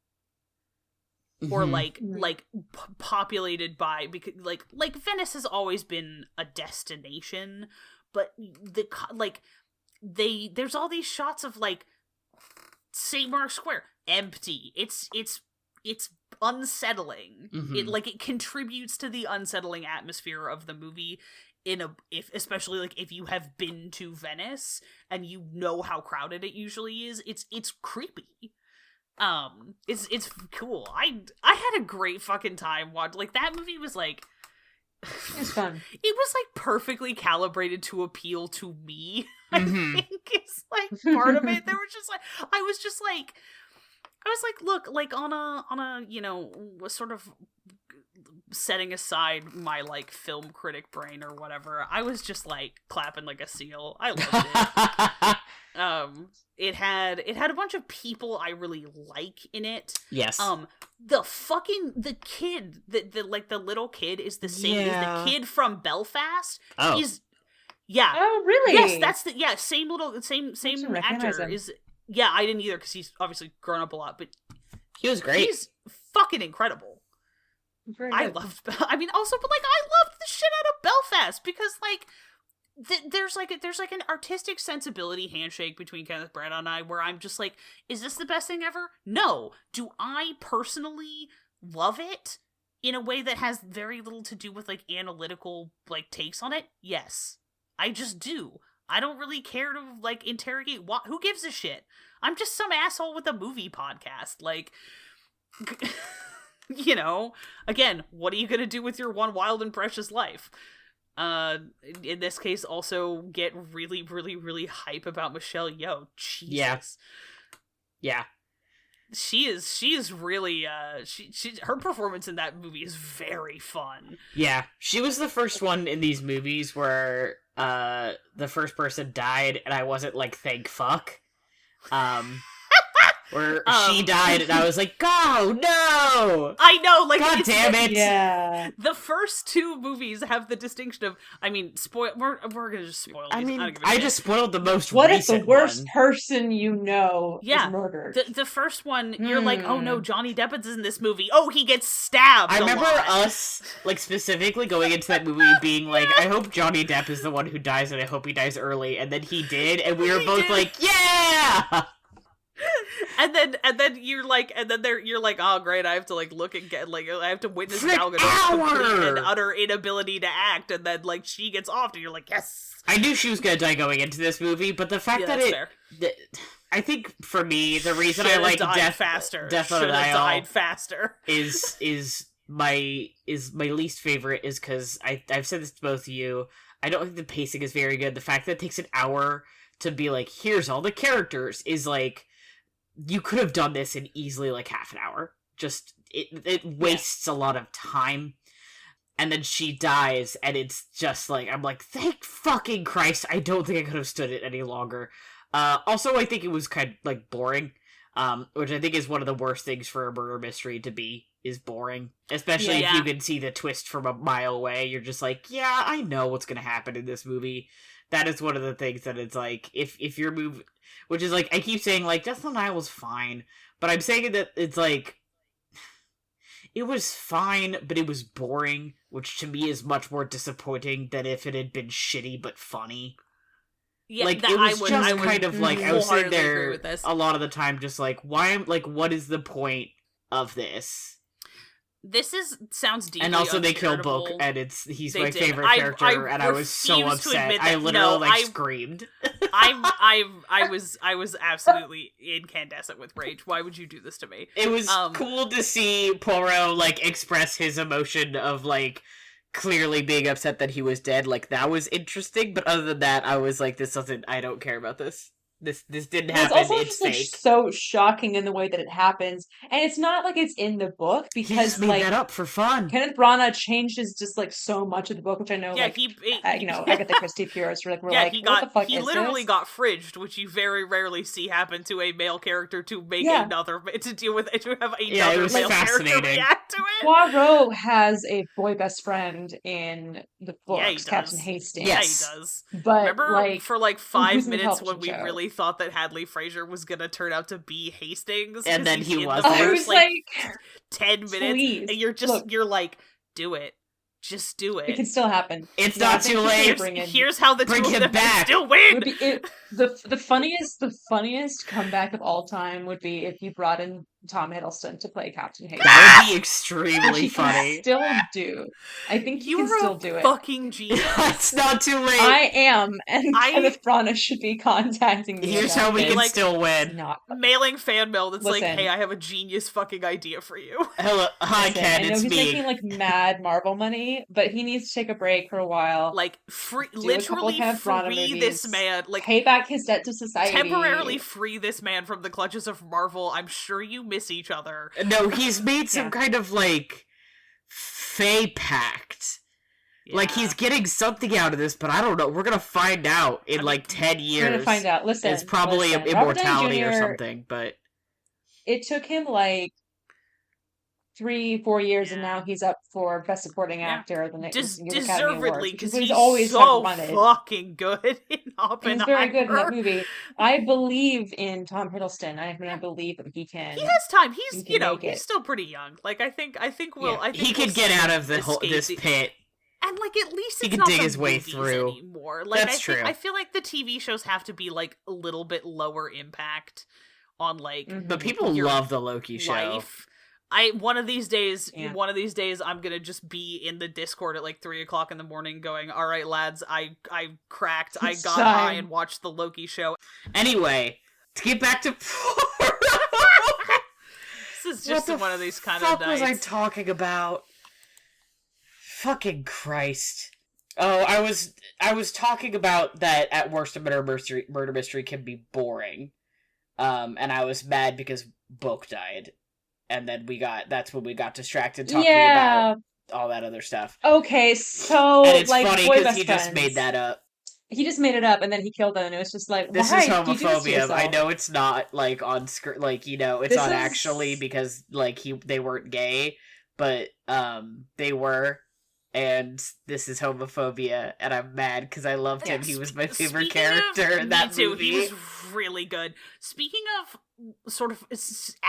Or like populated by, because like Venice has always been a destination, but there's all these shots of like St. Mark's Square empty. It's unsettling. It contributes to the unsettling atmosphere of the movie especially like if you have been to Venice and you know how crowded it usually is. It's creepy. It's cool. I had a great fucking time watching. Like that movie was like it's fun. It was like perfectly calibrated to appeal to me. I think it's like part of it. There were just like I was like, look, like on a sort of setting aside my like film critic brain or whatever, I was just like clapping like a seal. I loved it. It had a bunch of people I really like in it. Yes. The kid, the little kid is the same as the kid from Belfast. Oh. Oh, really? Yes, that's same actor is. Yeah, I didn't either because he's obviously grown up a lot, but he was great. He's fucking incredible. I loved. I mean, also, but like, I loved the shit out of Belfast because like. There's an artistic sensibility handshake between Kenneth Branagh and I where I'm just like, is this the best thing ever? No. Do I personally love it in a way that has very little to do with like analytical like takes on it? Yes. I just do. I don't really care to like interrogate who gives a shit. I'm just some asshole with a movie podcast. Like you know, again, what are you going to do with your one wild and precious life? In this case, also get really, really, really hype about Michelle Yeoh. Jesus. Yeah. She is really, her performance in that movie is very fun. Yeah. She was the first one in these movies where, the first person died and I wasn't like, thank fuck. Where she died and I was like, oh no! I know, like, God damn it! Yeah. The first two movies have the distinction of, I mean, we're gonna just spoil these. I mean, I just spoiled the most what recent if the worst one. person you know is murdered? The first one, you're like, oh no, Johnny Depp is in this movie. Oh, he gets stabbed. I remember us, like, specifically going into that movie being like, I hope Johnny Depp is the one who dies and I hope he dies early, and then he did, and we were both like, yeah! And then you're like, you're like, oh great, I have to like look and get like I have to witness Gal Gadot's complete and utter inability to act, and then like she gets off, and you're like, yes. I knew she was gonna die going into this movie, but the fact I think for me, the reason I like Death on Nile faster is my least favorite is because I've said this to both of you. I don't think the pacing is very good. The fact that it takes an hour to be like, here's all the characters is like. You could have done this in easily like half an hour. Just it wastes a lot of time. And then she dies, and it's just like I'm like, thank fucking Christ! I don't think I could have stood it any longer. Also, I think it was kind of like boring, which I think is one of the worst things for a murder mystery to be is boring. Especially if you can see the twist from a mile away. You're just like, yeah, I know what's gonna happen in this movie. That is one of the things that it's like if your movie. Which is, like, I keep saying, like, Death on Nile was fine, but I'm saying that it's, like, it was fine, but it was boring, which to me is much more disappointing than if it had been shitty but funny. Yeah, like, it was just kind of, like, I was sitting there a lot of the time just, like, what is the point of this? This sounds deeply and also they kill Book, and he's my favorite character, and I was so upset. I literally screamed. I was absolutely incandescent with rage. Why would you do this to me? It was cool to see Poirot like express his emotion of like clearly being upset that he was dead. Like that was interesting, but other than that, I was like, I don't care about this. This didn't happen. It's also just like so shocking in the way that it happens, and it's not like it's in the book because he just made that up for fun. Kenneth Branagh changes just like so much of the book, which I know. Yeah, I get the Christie purists. What the fuck he literally got fridged, which you very rarely see happen to a male character to make another to deal with to have another male character react to it. Poirot has a boy best friend in the books, Captain Hastings. Yeah, he does. But remember, for like 5 minutes when we really thought that Hadley Fraser was gonna turn out to be Hastings, and then he was. I was like 10 minutes, and you're like, do it. Just do it. It can still happen. It's not too late. Here's how the two of them can still win. The funniest comeback of all time would be if you brought in Tom Hiddleston to play Captain Hastings. That would be extremely funny. Still do. I think you can still do it. Fucking genius. It's not too late. I am, and Kenneth Branagh should be contacting me. Here's how we can still win. Mailing fan mail that's like, hey, I have a genius fucking idea for you. Hello, hi Ken, it's me. He's making like mad Marvel money, but he needs to take a break for a while. Like literally free this man. Like pay back his debt to society. Temporarily free this man from the clutches of Marvel. I'm sure you miss each other. No, he's made some kind of like pact. Yeah. Like he's getting something out of this, but I don't know. We're gonna find out in like 10 years. We're gonna find out. Listen, it's probably immortality or something. But it took him like 3-4 years, and Yeah. now he's up for Best Supporting Actor at the next Academy Awards, Deservedly, because he's he's always so wanted. fucking good in Oppenheimer. He's very good in that movie. I believe in Tom Hiddleston. I believe that he can. He has time. He's he's still pretty young. Like I think we'll. Yeah. I think he could get out of this pit. And like at least he it's can not dig the his way movies through anymore. Like That's true. I feel like the TV shows have to be like a little bit lower impact on like. But people love the Loki show. Life. One of these days, I'm gonna just be in the Discord at like 3:00 in the morning, going, "All right, lads, I cracked, I got high and watched the Loki show." Anyway, to get back to this is just one of these kind of nights. What was I talking about? Fucking Christ! Oh, I was talking about that at worst a murder mystery can be boring, and I was mad because Book died. And then that's when we got distracted talking about all that other stuff. Okay, so and it's like funny because he just made that up. He just made it up, and then he killed them, and it was just like, this why is homophobia. I know it's not like on screen, like it's not actually because like they weren't gay, but they were. And this is homophobia, and I'm mad because I loved him. He was my favorite character in that movie. He was really good. Speaking of sort of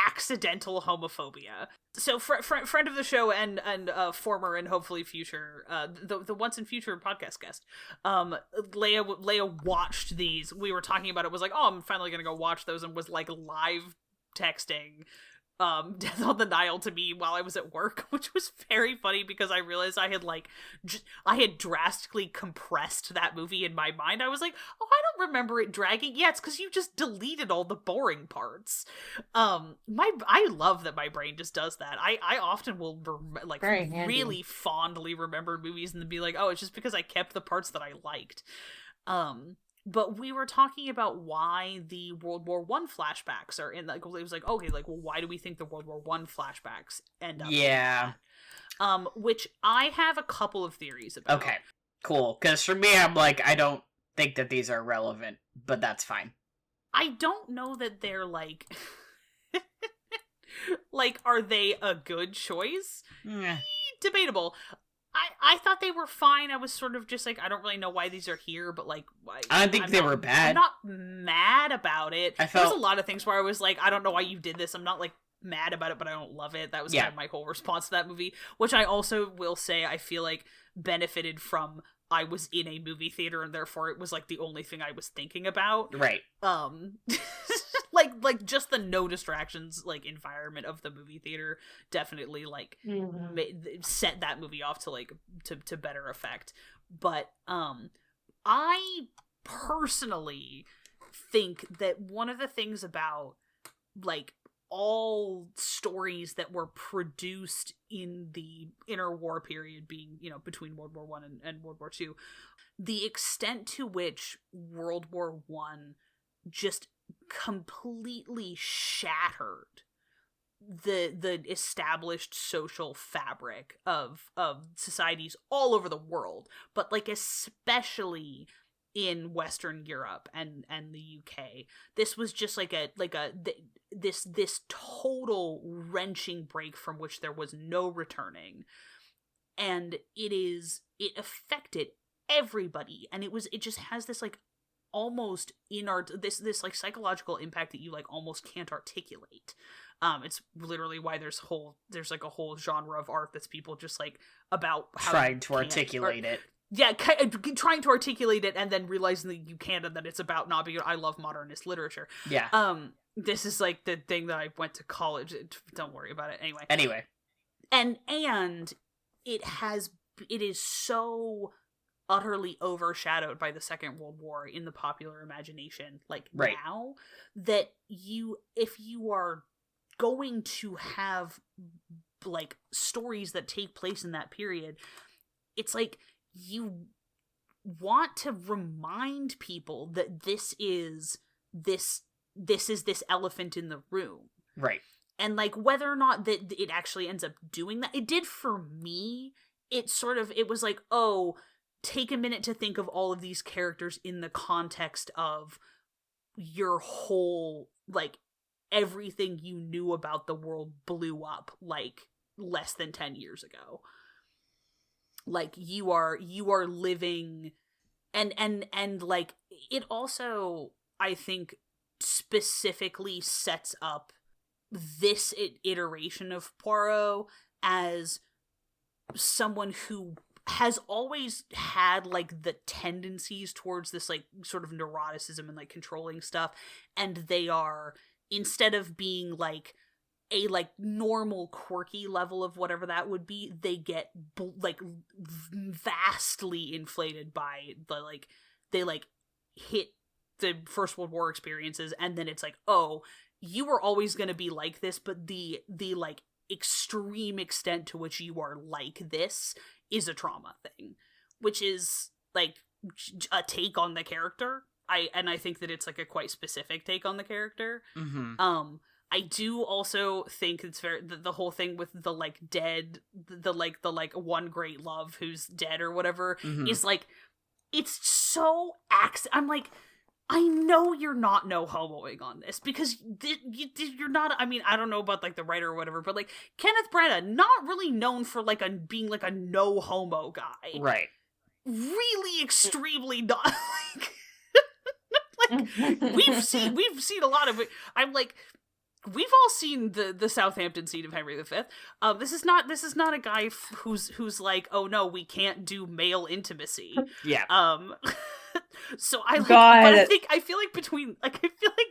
accidental homophobia, so friend of the show and former and hopefully future the once and future podcast guest, Leia watched these. We were talking about it. Was like, oh, I'm finally gonna go watch those, and was like live texting Death on the Nile to me while I was at work, which was very funny because I realized I had I had drastically compressed that movie in my mind. I was like, oh, I don't remember it dragging. Yeah, it's because you just deleted all the boring parts. I love that my brain just does that. I often will really fondly remember movies and then be like, oh, it's just because I kept the parts that I liked. But we were talking about why the World War I flashbacks are in. Like, it was like, okay, like, well, why do we think the World War I flashbacks end up? Yeah. Which I have a couple of theories about. Okay, cool. Because for me, I'm like, I don't think that these are relevant, but that's fine. I don't know that they're like, like, are they a good choice? Debatable. I thought they were fine. I was sort of just like, I don't really know why these are here, but like, I don't think they were bad. I'm not mad about it. There was a lot of things where I was like, I don't know why you did this. I'm not like mad about it, but I don't love it. That was kind of my whole response to that movie, which I also will say I feel like benefited from I was in a movie theater and therefore it was like the only thing I was thinking about. Right. Like just the no distractions like environment of the movie theater definitely like set that movie off to like to better effect. But I personally think that one of the things about like all stories that were produced in the interwar period, being, you know, between World War I and World War II, the extent to which World War I just completely shattered the established social fabric of societies all over the world, but like especially in Western Europe and the UK. This was just this total wrenching break from which there was no returning, and it affected everybody, and it just has this like almost this like psychological impact that you like almost can't articulate. It's literally why there's like a whole genre of art that's people just like about how trying to articulate it. Yeah, trying to articulate it and then realizing that you can't, and that it's about not being. I love modernist literature. Yeah. This is like the thing that I went to college. Don't worry about it. Anyway. And it is so utterly overshadowed by the Second World War in the popular imagination, like now, that if you are going to have like stories that take place in that period, it's like you want to remind people that this is this elephant in the room. Right. And like whether or not that it actually ends up doing that, it did for me. It was like, oh, take a minute to think of all of these characters in the context of your whole, like, everything you knew about the world blew up, like, less than 10 years ago. Like, you are living, and like, it also, I think, specifically sets up this iteration of Poirot as someone who has always had, like, the tendencies towards this, like, sort of neuroticism and, like, controlling stuff, and they are, instead of being, like, a, like, normal quirky level of whatever that would be, they get, like, vastly inflated by the, like, they, like, hit the First World War experiences, and then it's like, oh, you were always gonna be like this, but the like, extreme extent to which you are like this is a trauma thing, which is, like, a take on the character. I think that it's, like, a quite specific take on the character. Mm-hmm. I do also think it's very, the whole thing with the, like, dead, the one great love who's dead or whatever, Mm-hmm. is, like, it's so I'm like, I know you're not no homoing on this, because you're not, I mean, I don't know about, like, the writer or whatever, but, like, Kenneth Branagh, not really known for, like, being, like, a no homo guy. Right. Really extremely not, like, we've seen a lot of it. I'm like, we've all seen the Southampton scene of Henry V. This is not a guy who's like, oh no, we can't do male intimacy. Yeah. So I like, God. but I feel like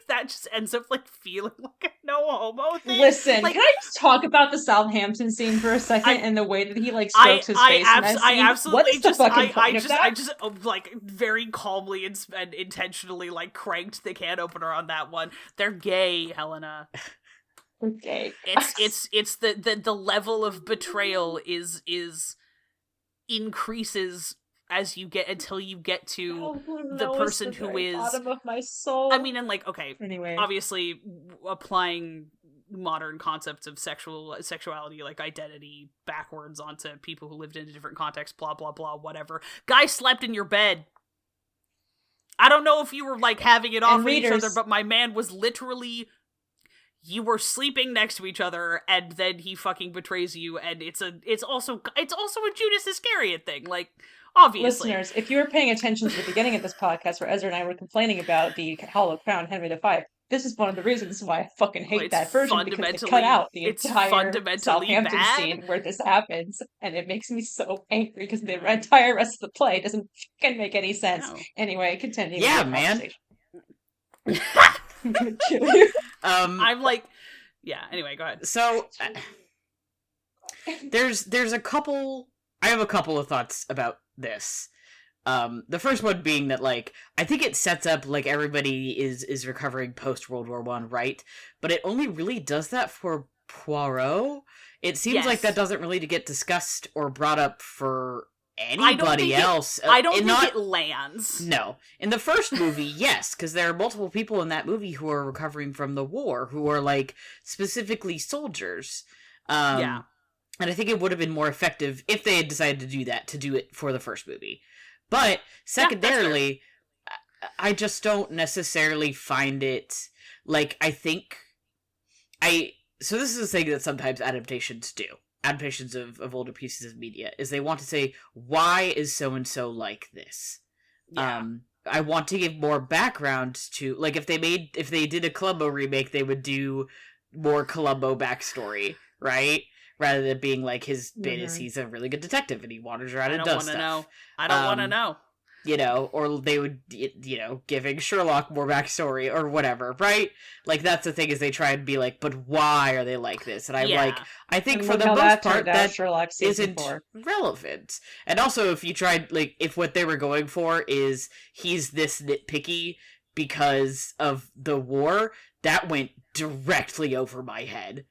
that just ends up, like, feeling like a no homo thing. Listen, like, can I just talk about the Southampton scene for a second and the way that he, like, strokes his face in that scene? I absolutely what is the fucking point of that? I just like, very calmly and intentionally, like, cranked the can opener on that one. They're gay, Helena. Okay. It's the level of betrayal is increases as you get, until you get to the person who is bottom of my soul. I mean, and, like, okay, anyway, obviously applying modern concepts of sexuality, like identity, backwards onto people who lived in a different context, blah blah blah, whatever. Guy slept in your bed. I don't know if you were, like, having it off with each other, but my man was literally, you were sleeping next to each other, and then he fucking betrays you, and it's also a Judas Iscariot thing, like, obviously. Listeners, if you were paying attention to the beginning of this podcast where Ezra and I were complaining about the Hollow Crown Henry V, this is one of the reasons why I fucking hate that version, because they cut out the entire Southampton scene where this happens, and it makes me so angry because the entire rest of the play doesn't fucking make any sense. No. Anyway, continue. Yeah, man. I'm gonna kill you. I'm like, yeah. Anyway, go ahead. So there's a couple. I have a couple of thoughts about this. The first one being that, like, I think it sets up, like, everybody is recovering post World War I, right? But it only really does that for Poirot. It seems like that doesn't really get discussed or brought up for anybody else. I don't think it lands. No. In the first movie, yes, because there are multiple people in that movie who are recovering from the war, who are, like, specifically soldiers. Yeah. And I think it would have been more effective if they had decided to do that, to do it for the first movie. But, secondarily, I just don't necessarily find it, like, so this is a thing that sometimes adaptations do. Adaptations of older pieces of media, is they want to say, why is so-and-so like this? Yeah. I want to give more background to, like, if they did a Columbo remake, they would do more Columbo backstory, right? Rather than being like, his bit is he's a really good detective and he wanders around and does stuff. I don't want to know. You know, or they would, you know, giving Sherlock more backstory or whatever, right? Like, that's the thing, is they try and be like, but why are they like this? And I'm like, I think for the most part that Sherlock isn't relevant. And also, if you tried, like, if what they were going for is he's this nitpicky because of the war, that went directly over my head.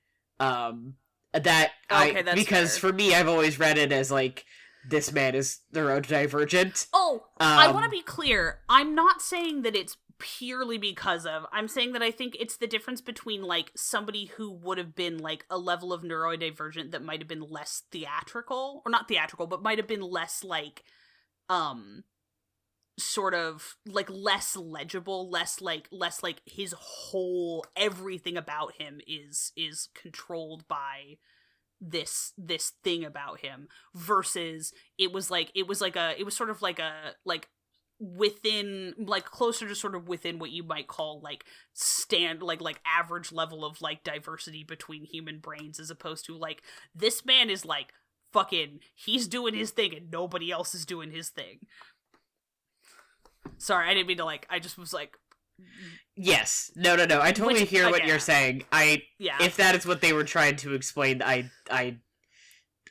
Because for me, I've always read it as, like, this man is neurodivergent. Oh, I want to be clear. I'm not saying that it's purely because of. I'm saying that I think it's the difference between, like, somebody who would have been, like, a level of neurodivergent that might have been less theatrical, or not theatrical, but might have been less, like, sort of, like, less legible, less like his whole, everything about him is controlled by this thing about him, versus it was sort of like within, like, closer to sort of within what you might call like like average level of like diversity between human brains, as opposed to like, this man is like fucking, he's doing his thing and nobody else is doing his thing. Sorry, I didn't mean to, like, I just was like, yes, no, I totally hear what you're saying. If that is what they were trying to explain, I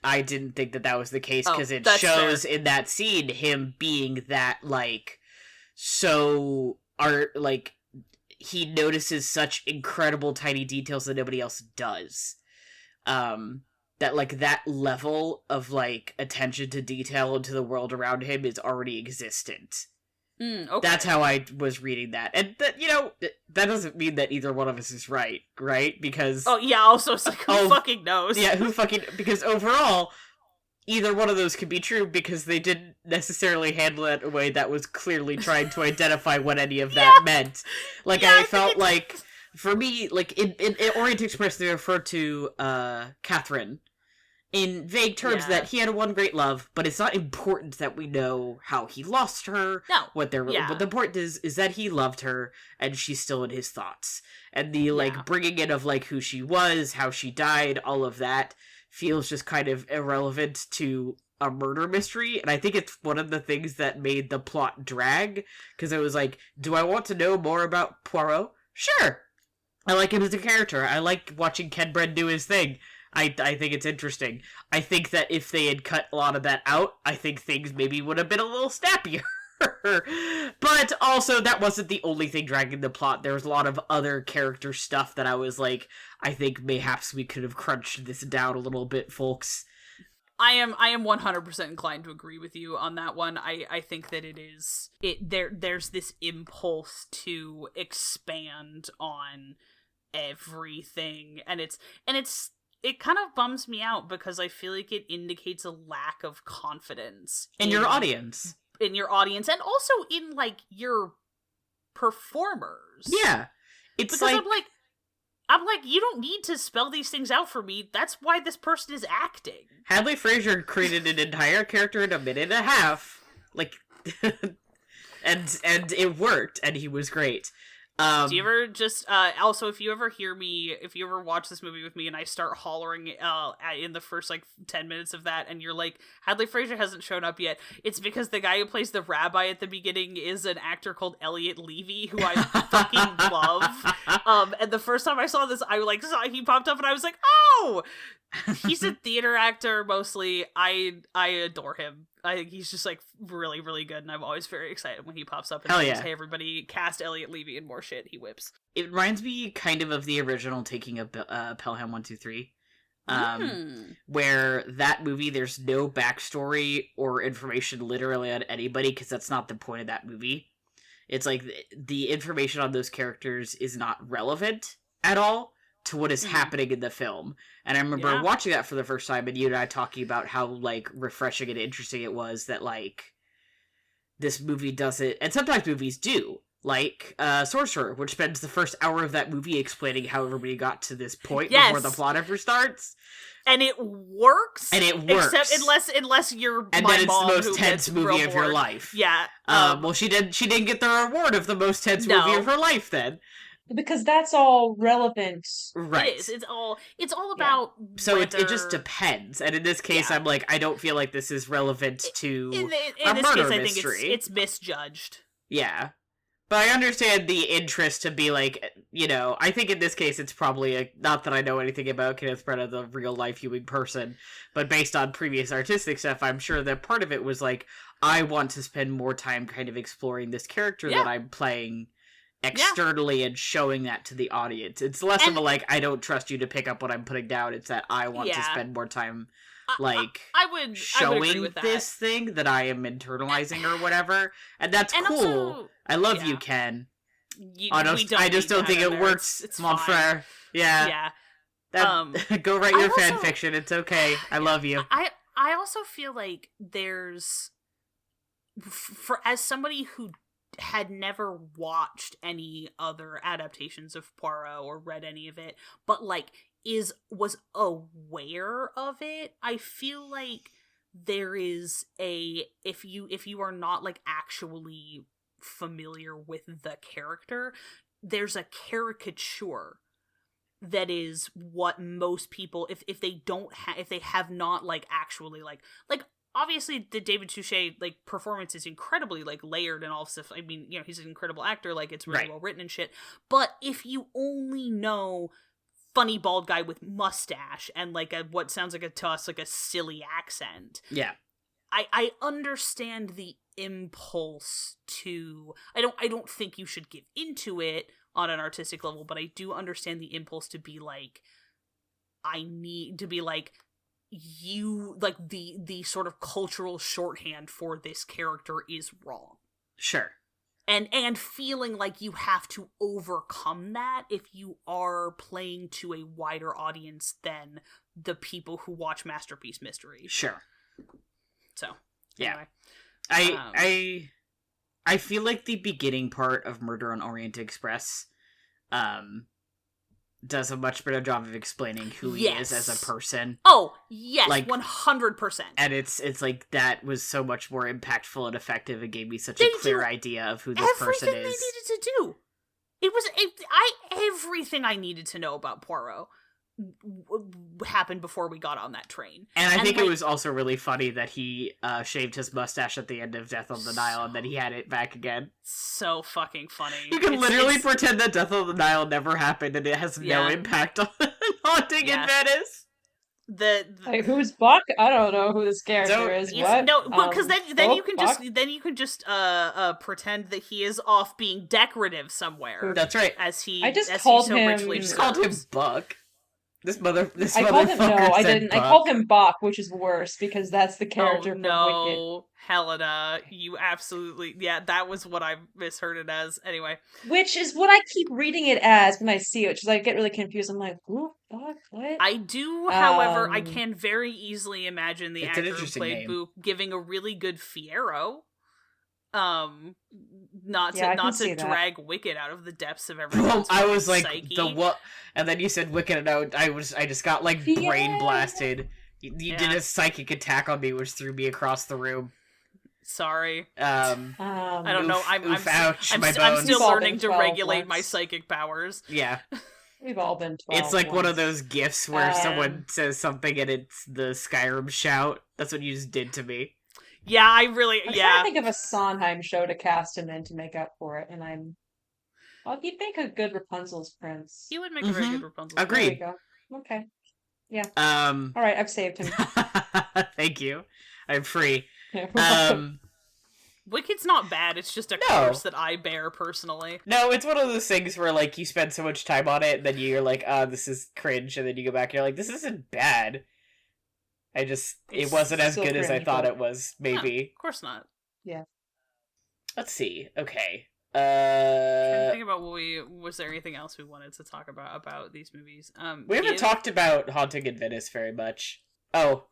didn't think that was the case, because it shows fair. In that scene him being that, like, so like, he notices such incredible tiny details that nobody else does. That, like, that level of, like, attention to detail into the world around him is already existent. Okay. That's how I was reading that. And that, you know, that doesn't mean that either one of us is right? Because... Oh, yeah, also, it's like, who fucking knows? Yeah, because overall, either one of those could be true, because they didn't necessarily handle it in a way that was clearly trying to identify what any of that meant. Like, I felt like, for me, like, in Orient Express, they refer to Catherine in vague terms, that he had one great love, but it's not important that we know how he lost her. No. What the important is that he loved her, and she's still in his thoughts. And the, like, bringing in of, like, who she was, how she died, all of that feels just kind of irrelevant to a murder mystery, and I think it's one of the things that made the plot drag, because it was like, do I want to know more about Poirot? Sure! I like him as a character. I like watching Ken Branagh do his thing. I think it's interesting. I think that if they had cut a lot of that out, I think things maybe would have been a little snappier. But also, that wasn't the only thing dragging the plot. There was a lot of other character stuff that I was like, I think mayhaps we could have crunched this down a little bit, folks. I am 100% inclined to agree with you on that one. I think that there's this impulse to expand on everything, and it kind of bums me out, because I feel like it indicates a lack of confidence in your audience. And also in, like, your performers. Yeah. It's because I'm like, you don't need to spell these things out for me. That's why this person is acting. Hadley Fraser created an entire character in a minute and a half. Like, and it worked, and he was great. Do you ever just, also, if you ever watch this movie with me and I start hollering in the first, like, 10 minutes of that, and you're like, Hadley Fraser hasn't shown up yet, it's because the guy who plays the rabbi at the beginning is an actor called Elliot Levy, who I fucking love. And the first time I saw this, he popped up and I was like, oh! He's a theater actor, mostly. I adore him. I think he's just, like, really, really good, and I'm always very excited when he pops up and says, hey, everybody, cast Elliot Levy and more shit. He whips. It reminds me kind of the original Taking of Pelham 123, where that movie, there's no backstory or information literally on anybody, because that's not the point of that movie. It's like, the information on those characters is not relevant at all to what is happening in the film. And I remember watching that for the first time, and you and I talking about how, like, refreshing and interesting it was that, like, this movie doesn't, and sometimes movies do, like Sorcerer, which spends the first hour of that movie explaining how everybody got to this point before the plot ever starts. And it works. Except unless you're and my then it's mom, the most tense movie of your life. Yeah. Well, she didn't get the reward of the most tense movie of her life then. Because that's all relevant. Right. It is. It's all about So it just depends. And in this case, I'm like, I don't feel like this is relevant to a murder mystery. I think it's misjudged. Yeah. But I understand the interest to be like, you know, I think in this case it's probably, not that I know anything about Kenneth Branagh, the real-life human person, but based on previous artistic stuff, I'm sure that part of it was like, I want to spend more time kind of exploring this character that I'm playing externally and showing that to the audience. It's less of a, like, I don't trust you to pick up what I'm putting down, it's that I want to spend more time showing this thing that I am internalizing or whatever, and that's cool. Also, I love you, Ken. I just don't think it works, it's mon frere. Yeah. Go write your fan fiction. It's okay. I love you. I also feel like there's, as somebody who had never watched any other adaptations of Poirot or read any of it, but like was aware of it. I feel like there is if you are not like actually familiar with the character, there's a caricature that is what most people, if they have not like actually like obviously the David Suchet like performance is incredibly like layered and all stuff. I mean, you know, he's an incredible actor, like it's really well written and shit. But if you only know funny bald guy with mustache and like what sounds like to us like a silly accent, I understand the impulse to. I don't think you should give into it on an artistic level, but I do understand the impulse to be like, I need to be like, you like the sort of cultural shorthand for this character is wrong. Sure. And feeling like you have to overcome that if you are playing to a wider audience than the people who watch Masterpiece Mystery. Sure. So, yeah. Anyway. I feel like the beginning part of Murder on Orient Express does a much better job of explaining who he is as a person. Oh, yes, like 100%. And it's like that was so much more impactful and effective. It gave me such a clear idea of who this person is. Everything they needed to do. Everything I needed to know about Poirot happened before we got on that train. And I think it was also really funny that he shaved his mustache at the end of Death on the Nile and then he had it back again. So fucking funny. You can literally pretend that Death on the Nile never happened and it has no impact on Haunting in Venice. Like, who's Buck? I don't know who this character is. What? No, because then you can just pretend that he is off being decorative somewhere. That's right. I just called him Buck. I called him I didn't. Buck. I called him Bach, which is worse because that's the character from Wicked. Helena, you absolutely that was what I misheard it as. Anyway, which is what I keep reading it as when I see it, which is I get really confused. I'm like, who, Bach, what? I do, however, I can very easily imagine the actor who played Book giving a really good Fiyero. Not to drag Wicked out of the depths of everyone's I was like psyche. And then you said Wicked, and I just got like brain blasted. You did a psychic attack on me, which threw me across the room. Sorry. I don't know. I'm still learning to regulate my psychic powers. Yeah. We've all been 12 It's like once. one of those gifs where someone says something and it's the Skyrim shout. That's what you just did to me. Yeah, I'm trying to think of a Sondheim show to cast him in to make up for it, and he'd make a good Rapunzel's prince. He would make a very good Rapunzel's prince. Agreed. There we go. Okay. Yeah. All right, I've saved him. Thank you. I'm free. Wicked's not bad, it's just a curse that I bear personally. No, it's one of those things where like you spend so much time on it, and then you're like, this is cringe, and then you go back and you're like, this isn't bad. It wasn't as good as I thought it was, maybe. No, of course not. Yeah. Let's see. Okay. Trying to think about was there anything else we wanted to talk about these movies? We haven't talked about Haunting in Venice very much. Oh,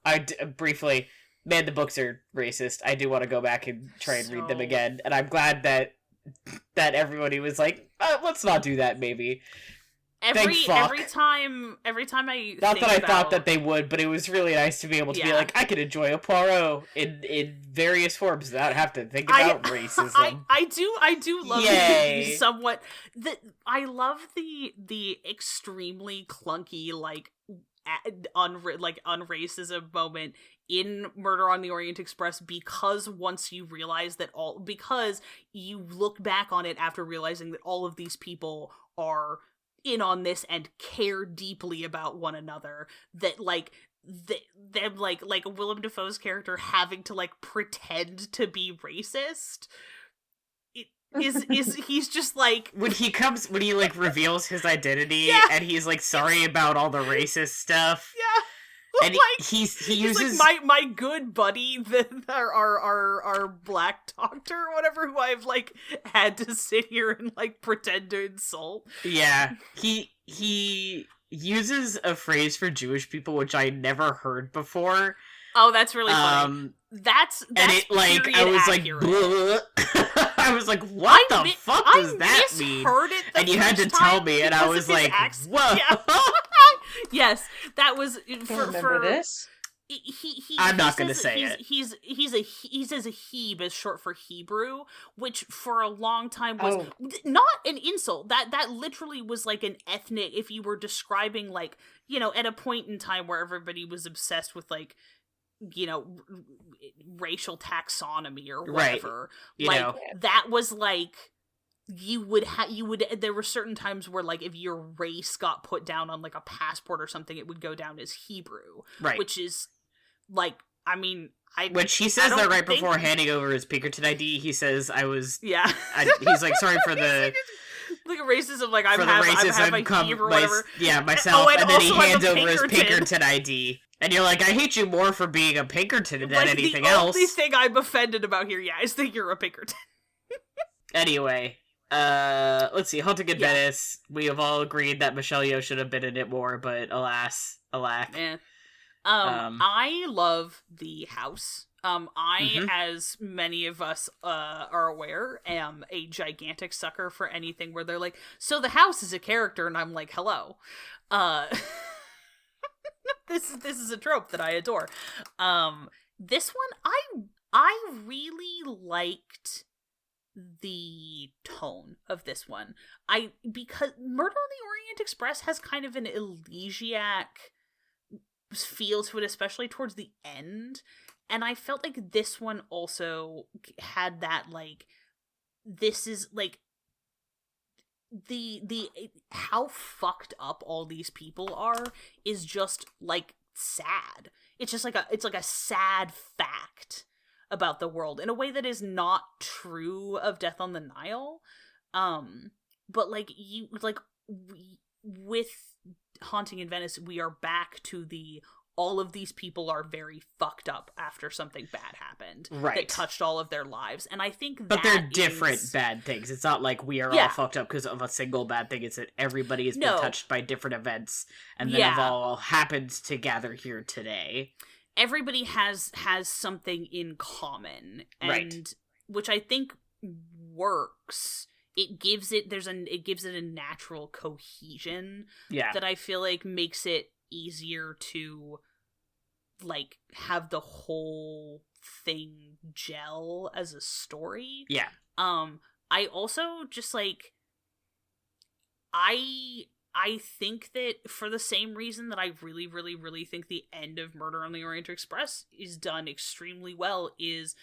briefly, man, the books are racist. I do want to go back and try and read them again, and I'm glad that everybody was like, let's not do that, maybe. Every time I thought that they would, but it was really nice to be able to be like, I could enjoy a Poirot in various forms without having to think about racism. I do love the somewhat I love the extremely clunky unracism moment in Murder on the Orient Express, because once you realize because you look back on it after realizing that all of these people are in on this and care deeply about one another, that them Willem Dafoe's character having to pretend to be racist is he's just like when he reveals his identity and he's sorry about all the racist stuff. Yeah. And he uses my good buddy, our black doctor or whatever, who I've had to sit here and pretend to insult. Yeah, he uses a phrase for Jewish people which I never heard before. Oh, that's really funny. That's and it I was accurate. I was like, what the fuck does that mean? It and you had to tell me, and I was like, whoa. Yeah. Yes, that was remember this. I'm not going to say it. He says a Heb is short for Hebrew, which for a long time was not an insult. That literally was like an ethnic, if you were describing like, you know, at a point in time where everybody was obsessed with like, you know, racial taxonomy or whatever. Right. Like, you know. that was like, there were certain times where like if your race got put down on like a passport or something, it would go down as Hebrew. Right. Which is like, I mean, which he says that right before handing over his Pinkerton ID, he says, he's like, sorry for the... like a racism, like I have a Hebrew or whatever. Myself, and then he hands over his Pinkerton ID. And you're like, I hate you more for being a Pinkerton than anything else. The only thing I'm offended about here, is that you're a Pinkerton. Anyway, let's see, Haunting in Venice. We have all agreed that Michelle Yeoh should have been in it more, but alas, alack. Yeah. I love the house. As many of us are aware, am a gigantic sucker for anything where they're like, so the house is a character, and I'm like, hello. This is a trope that I adore. This one, I really liked the tone of this one. Because Murder on the Orient Express has kind of an elegiac feel to it, especially towards the end. And I felt like this one also had that, like, this is, like, the how fucked up all these people are is just, like, sad. It's just like it's like a sad fact about the world in a way that is not true of Death on the Nile. But, like, with Haunting in Venice, we are back to all of these people are very fucked up after something bad happened that touched all of their lives. And I think but they're different bad things. It's not like we are all fucked up because of a single bad thing. It's that everybody has been touched by different events and then have all happened to gather here today. Everybody has something in common, and which I think works. It gives it a natural cohesion that I feel like makes it easier to, like, have the whole thing gel as a story. Yeah. I also just, like, I think that for the same reason that I really, really, really think the end of Murder on the Orient Express is done extremely well is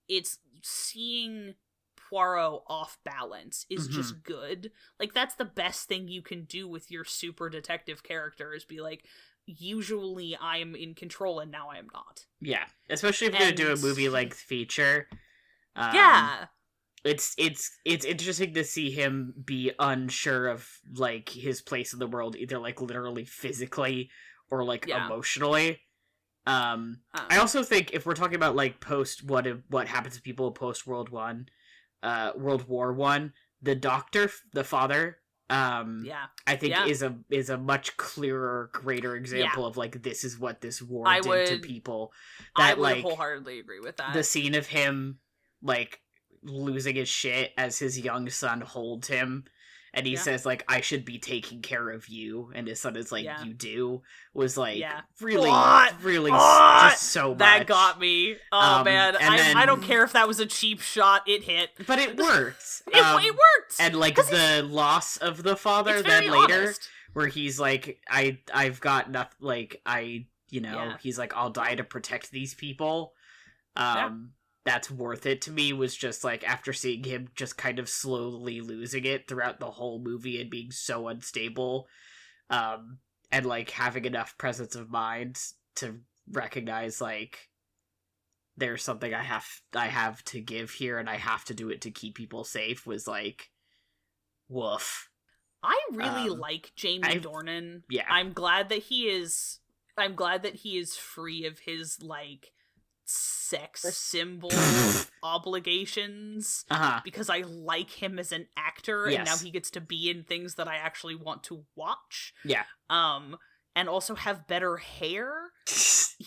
it's seeing Poirot off balance is just good. Like, that's the best thing you can do with your super detective character is be like, usually I'm in control and now I am not. Yeah, especially if you're gonna do a movie-length feature. It's interesting to see him be unsure of, like, his place in the world, either, like, literally physically or, like, emotionally. I also think if we're talking about, like, what happens to people post World War I, the doctor, the father, I think is a much clearer, greater example of, like, this is what this war did to people. I would wholeheartedly agree with that. The scene of him, like, losing his shit as his young son holds him, and he says, like, I should be taking care of you, and his son is like, you do, was, like, really just so much. That got me. Oh, man. I don't care if that was a cheap shot, it hit. But it worked. It worked! And, like, the loss of the father then later, honest. Where he's like, I've got nothing, like, he's like, I'll die to protect these people. That's worth it to me, was just, like, after seeing him just kind of slowly losing it throughout the whole movie and being so unstable, and, like, having enough presence of mind to recognize, like, there's something I have to give here and I have to do it to keep people safe, was, like, woof. I really like Jamie Dornan. Yeah. I'm glad that he is free of his, like, sex symbol obligations, because I like him as an actor, and now he gets to be in things that I actually want to watch. Yeah. And also have better hair.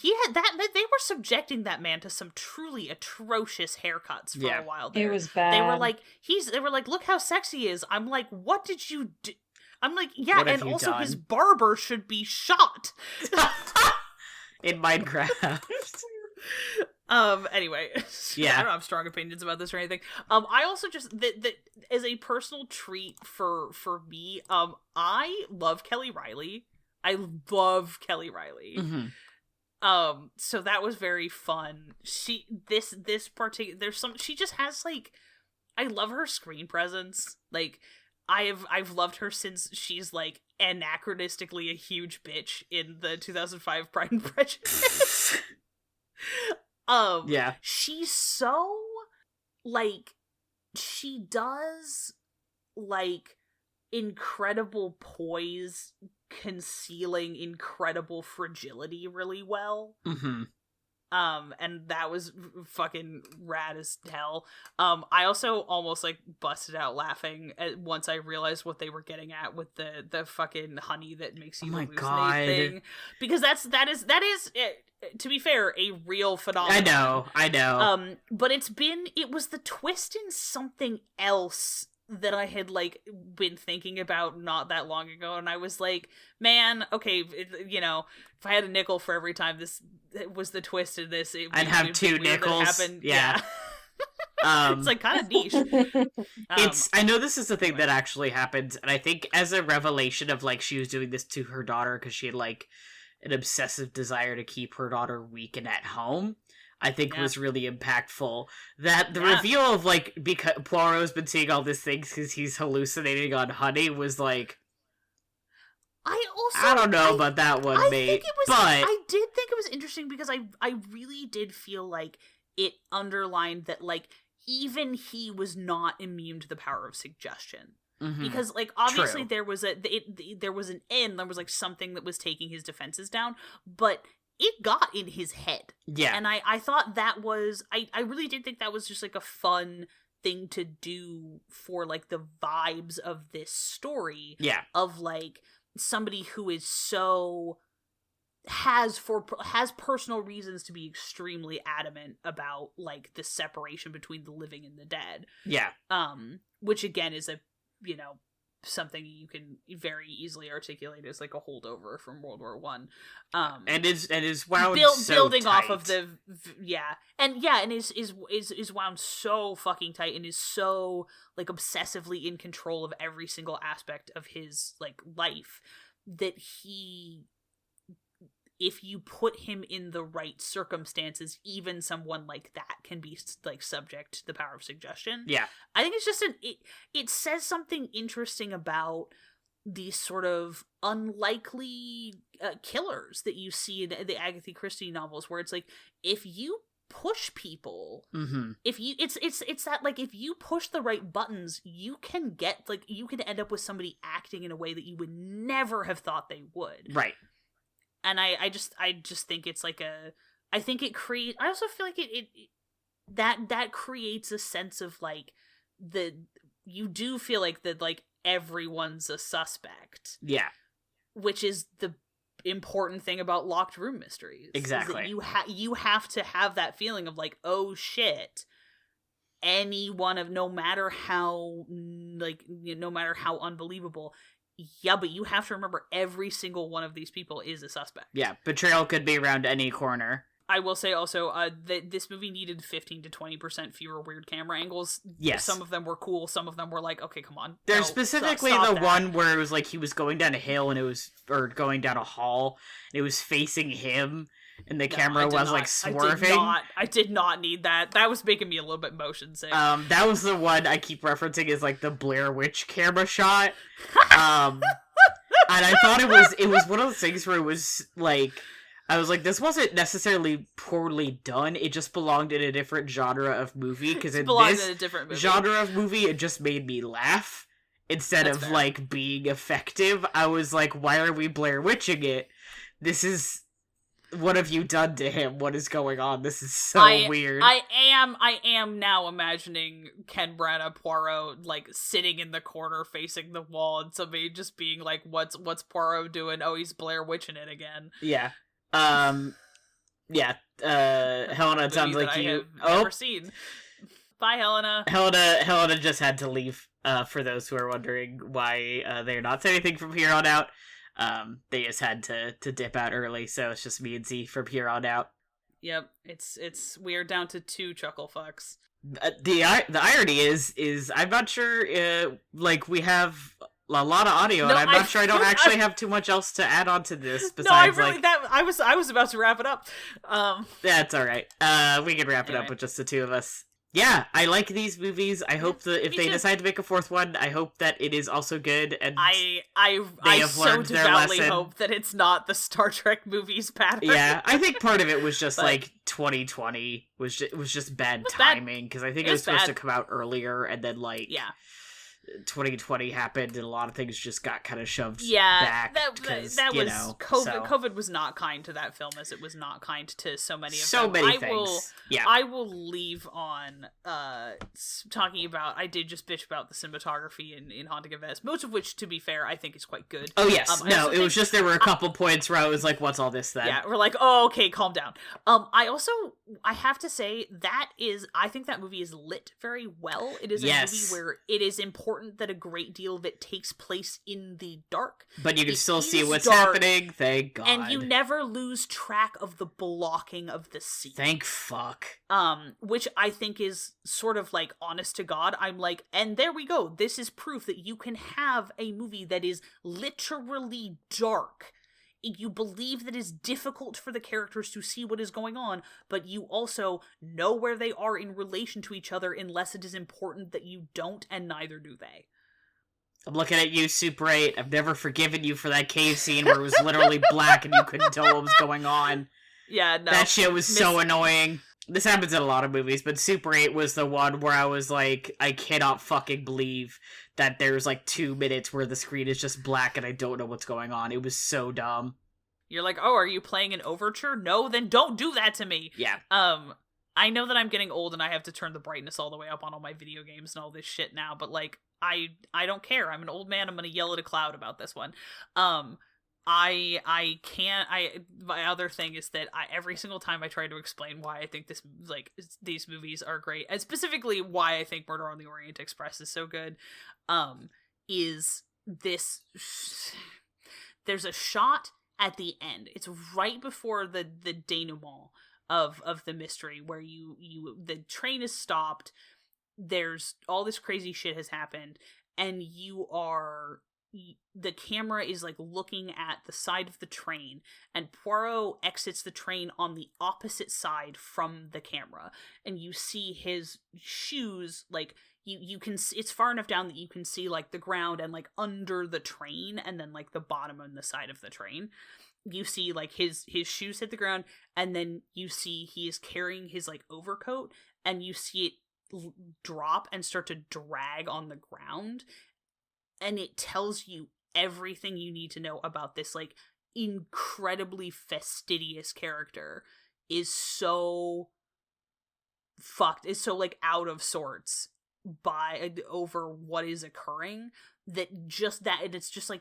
they were subjecting that man to some truly atrocious haircuts for a while there. It was bad. They were like, look how sexy he is. I'm like, what did you do? I'm like, yeah, and also done? His barber should be shot. In Minecraft. Anyway. Yeah. I don't have strong opinions about this or anything. I also just, that as a personal treat for me, I love Kelly Riley. I love Kelly Riley. Mm-hmm. So that was very fun. She just has, like, I love her screen presence. Like, I've loved her since she's, like, anachronistically a huge bitch in the 2005 Pride and Prejudice. Yeah. She's so, like, she does, like, incredible poise concealing incredible fragility really well. Mm-hmm. And that was fucking rad as hell. I also almost, like, busted out laughing once I realized what they were getting at with the fucking honey that makes you hallucinate thing, because that is to be fair, a real phenomenon. I know. But it was the twist in something else that I had, like, been thinking about not that long ago, and I was like, man, okay, if I had a nickel for every time this was the twist in this, I'd have 2 nickels. Yeah. It's, like, kind of niche. I know this is the thing that actually happened, and I think as a revelation of, like, she was doing this to her daughter because she had, like, an obsessive desire to keep her daughter weak and at home, I think was really impactful. That the reveal of, like, because Poirot's been seeing all these things because he's hallucinating on honey was, like, I don't know about that one, mate. I did think it was interesting because I really did feel like it underlined that, like, even he was not immune to the power of suggestion. Mm-hmm. Because, like, obviously True. there was an end, there was, like, something that was taking his defenses down, but it got in his head. Yeah. And I thought that was, I really did think that was just, like, a fun thing to do for, like, the vibes of this story. Yeah. Of, like, somebody who is so, has personal reasons to be extremely adamant about, like, the separation between the living and the dead. Yeah. Which, again, is something you can very easily articulate as, like, a holdover from World War One, and is wound building so tight. off of the and is wound so fucking tight and is so, like, obsessively in control of every single aspect of his, like, life that if you put him in the right circumstances, even someone like that can be, like, subject to the power of suggestion. Yeah. I think it's just it says something interesting about these sort of unlikely killers that you see in the Agatha Christie novels, where it's like, if you push people, mm-hmm. if you it's that, like, if you push the right buttons, you can get, like, you can end up with somebody acting in a way that you would never have thought they would. Right. And I just think it's like I think it creates, I also feel like it that creates a sense of, like, you do feel like that, like, everyone's a suspect. Yeah. Which is the important thing about locked room mysteries. Exactly. You have to have that feeling of, like, oh shit, no matter how unbelievable. Yeah, but you have to remember every single one of these people is a suspect. Yeah, betrayal could be around any corner. I will say also that this movie needed 15 to 20% fewer weird camera angles. Yes. Some of them were cool, some of them were like, okay, come on. There's specifically the one where it was like he was going down a hill or going down a hall, and it was facing him, and the camera was like swerving. I did not need that. That was making me a little bit motion sick. That was the one I keep referencing as, like, the Blair Witch camera shot. And I thought it was one of those things where it was like, I was like, this wasn't necessarily poorly done. It just belonged in a different genre of movie, because in this genre of movie, it just made me laugh instead of fair. Like, being effective. I was like, why are we Blair Witching it? This is, what have you done to him? What is going on? This is so weird. I am now imagining Ken Branagh Poirot, like, sitting in the corner facing the wall, and somebody just being like, what's Poirot doing? Oh, he's Blair Witching it again. Yeah. Yeah, Helena, it sounds like you... never seen. Bye, Helena. Helena just had to leave, for those who are wondering why they're not saying anything from here on out. They just had to dip out early, so it's just me and Z from here on out. Yep, we are down to 2 chuckle fucks. The irony is I'm not sure, we have a lot of audio, and I'm not sure I don't actually have too much else to add on to this. Besides, I was about to wrap it up. Yeah, it's all right. We can wrap it up with just the 2 of us. Yeah, I like these movies. I hope that if they decide to make a 4th one, I hope that it is also good. And I so devoutly hope that it's not the Star Trek movies pattern. Yeah, I think part of it was just 2020 was just bad timing, because I think it was supposed to come out earlier, and then 2020 happened, and a lot of things just got kind of shoved back. COVID was not kind to that film, as it was not kind to so many of them. Many things. I will leave on talking about. I did just bitch about the cinematography in Haunting of Venice, most of which, to be fair, I think is quite good. Oh yes, it was just there were a couple points where I was like, "What's all this?" Then we're like, "Oh, okay, calm down." I have to say I think that movie is lit very well. It is a movie where it is important that a great deal of it takes place in the dark, but you can still see what's happening. Thank God. And you never lose track of the blocking of the scene. Thank fuck. Which I think is sort of honest to God. I'm like, and there we go. This is proof that you can have a movie that is literally dark. You believe that it's difficult for the characters to see what is going on, but you also know where they are in relation to each other, unless it is important that you don't, and neither do they. I'm looking at you, Super 8. I've never forgiven you for that cave scene where it was literally black and you couldn't tell what was going on. Yeah, no. That shit was so annoying. This happens in a lot of movies, but Super 8 was the one where I was like, I cannot fucking believe that there's 2 minutes where the screen is just black and I don't know what's going on. It was so dumb. You're like, oh, are you playing an overture? No, then don't do that to me. Yeah. I know that I'm getting old and I have to turn the brightness all the way up on all my video games and all this shit now, but I don't care. I'm an old man. I'm gonna yell at a cloud about this one. I can't. My other thing is that every single time I try to explain why I think these movies are great, and specifically why I think Murder on the Orient Express is so good, is this. There's a shot at the end. It's right before the denouement of the mystery, where the train is stopped. There's all this crazy shit has happened, and the camera is looking at the side of the train, and Poirot exits the train on the opposite side from the camera, and you see his shoes you can see, it's far enough down that you can see the ground and under the train, and then the bottom and the side of the train. You see his shoes hit the ground, and then you see he is carrying his overcoat, and you see it drop and start to drag on the ground, and it tells you everything you need to know about this incredibly fastidious character is so fucked, is so out of sorts over what is occurring, that it's just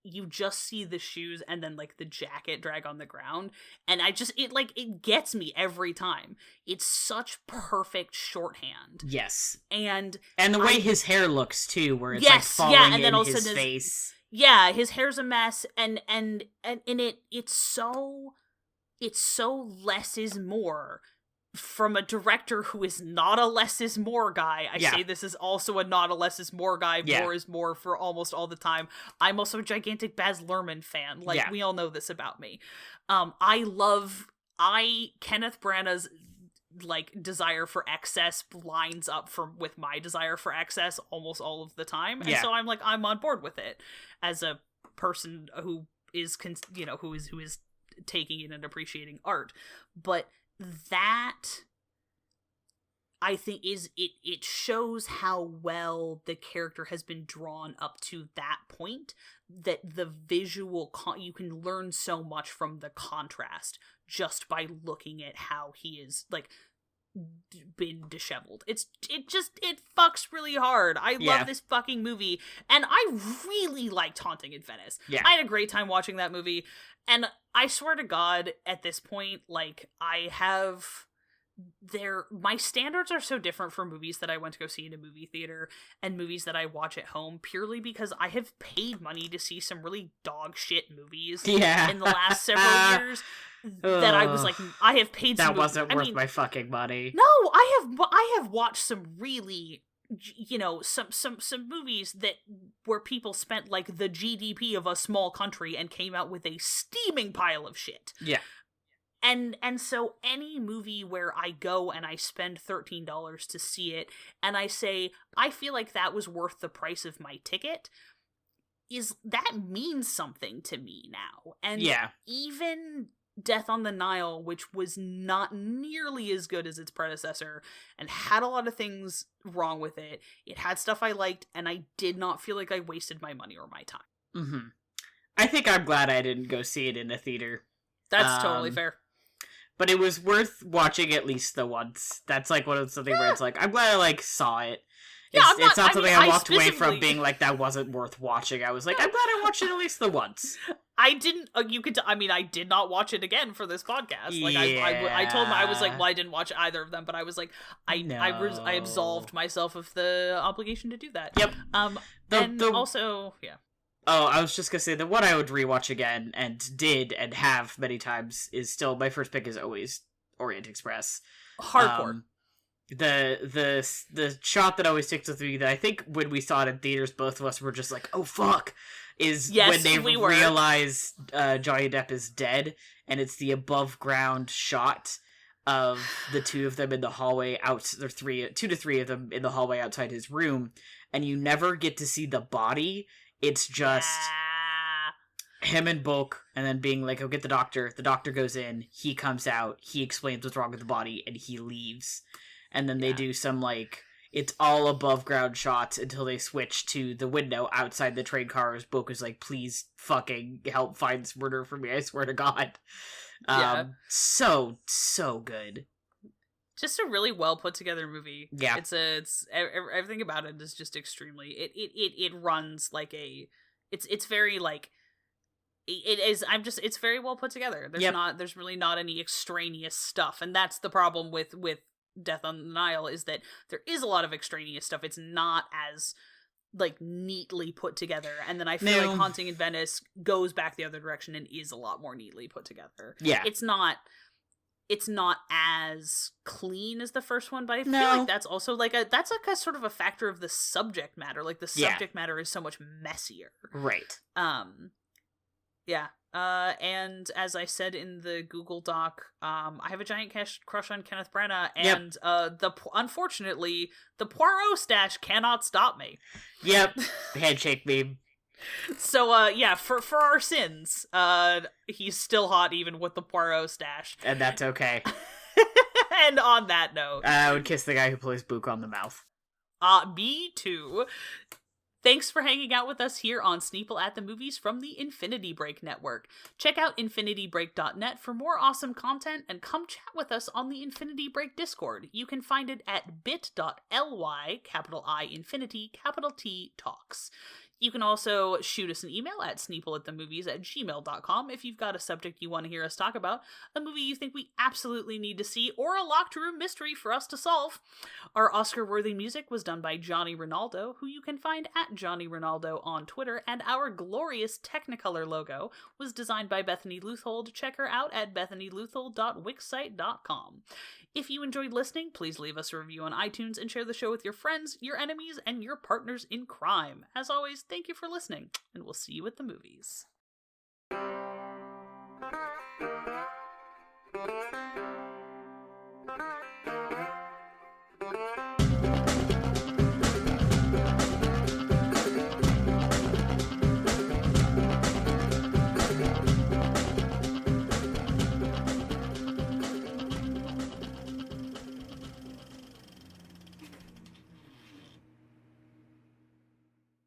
you just see the shoes and then the jacket drag on the ground, and it gets me every time. It's such perfect shorthand. Yes. And the way his hair looks too, where it's falling and then in his face. Yeah, his hair's a mess, and it's so less is more. From a director who is not a less is more guy. I say this is also a not a less is more guy. Yeah. More is more for almost all the time. I'm also a gigantic Baz Luhrmann fan. We all know this about me. Kenneth Branagh's desire for excess lines up with my desire for excess almost all of the time. And so I'm on board with it as a person who is, who is taking in and appreciating art. But that, I think, it shows how well the character has been drawn up to that point, that the visual you can learn so much from the contrast just by looking at how he is been disheveled. It fucks really hard. I love this fucking movie, and I really liked Haunting in Venice. Yeah. I had a great time watching that movie, and I swear to God, at this point, like, my standards are so different for movies that I went to go see in a movie theater and movies that I watch at home, purely because I have paid money to see some really dog shit movies in the last several years that I was like, I have paid that some wasn't worth my fucking money. No, I have watched some really, you know, some movies where people spent like the GDP of a small country and came out with a steaming pile of shit. Yeah. And so any movie where I go and I spend $13 to see it and I say, I feel like that was worth the price of my ticket, that means something to me now. And even Death on the Nile, which was not nearly as good as its predecessor and had a lot of things wrong with it, it had stuff I liked, and I did not feel like I wasted my money or my time. Mm-hmm. I think I'm glad I didn't go see it in a theater. That's totally fair. But it was worth watching at least the once. That's like one of something where it's like, I'm glad I like saw it. It's not something I walked away from being like, that wasn't worth watching. I was like, I'm glad I watched it at least the once. I didn't, I did not watch it again for this podcast. Like, I told him, I was like, well, I didn't watch either of them, but I was like, I absolved myself of the obligation to do that. Yep. Also. Oh, I was just gonna say, the one I would rewatch again, and did, and have many times, is still, my first pick is always Orient Express. Hardcore. The shot that always sticks with me, that I think when we saw it in theaters, both of us were just like, oh fuck, is when they realize Johnny Depp is dead, and it's the above ground shot of the two of them in the hallway two to three of them in the hallway outside his room, and you never get to see the body. It's just him and Bulk, and then being like, oh, get the doctor. The doctor goes in, he comes out, he explains what's wrong with the body, and he leaves. And then they do some, like, it's all above ground shots until they switch to the window outside the train car, as Bulk is like, please fucking help find this murder for me, I swear to God. So good. Just a really well put together movie. Yeah, it's everything about it is just extremely. It runs like it's very like it is. It's very well put together. There's really not any extraneous stuff, and that's the problem with Death on the Nile, is that there is a lot of extraneous stuff. It's not as like neatly put together, and then I feel like Haunting in Venice goes back the other direction and is a lot more neatly put together. Yeah, it's not as clean as the first one, but I feel like that's also like a sort of a factor of the subject matter. Like the subject matter is so much messier. Right. And as I said in the Google Doc, I have a giant crush on Kenneth Branagh, and unfortunately, the Poirot stash cannot stop me. Yep. Handshake meme. So, for our sins, he's still hot even with the Poirot stash. And that's okay. And on that note... I would kiss the guy who plays Book on the mouth. Me too. Thanks for hanging out with us here on Sneople at the Movies from the Infinity Break Network. Check out infinitybreak.net for more awesome content, and come chat with us on the Infinity Break Discord. You can find it at bit.ly, capital I Infinity, capital T Talks. You can also shoot us an email at sneopleatthemovies@gmail.com if you've got a subject you want to hear us talk about, a movie you think we absolutely need to see, or a locked room mystery for us to solve. Our Oscar-worthy music was done by Johnny Ronaldo, who you can find at Johnny Ronaldo on Twitter, and our glorious Technicolor logo was designed by Bethany Luthold. Check her out at bethanyluthold.wixsite.com. If you enjoyed listening, please leave us a review on iTunes and share the show with your friends, your enemies, and your partners in crime. As always, thank you for listening, and we'll see you at the movies.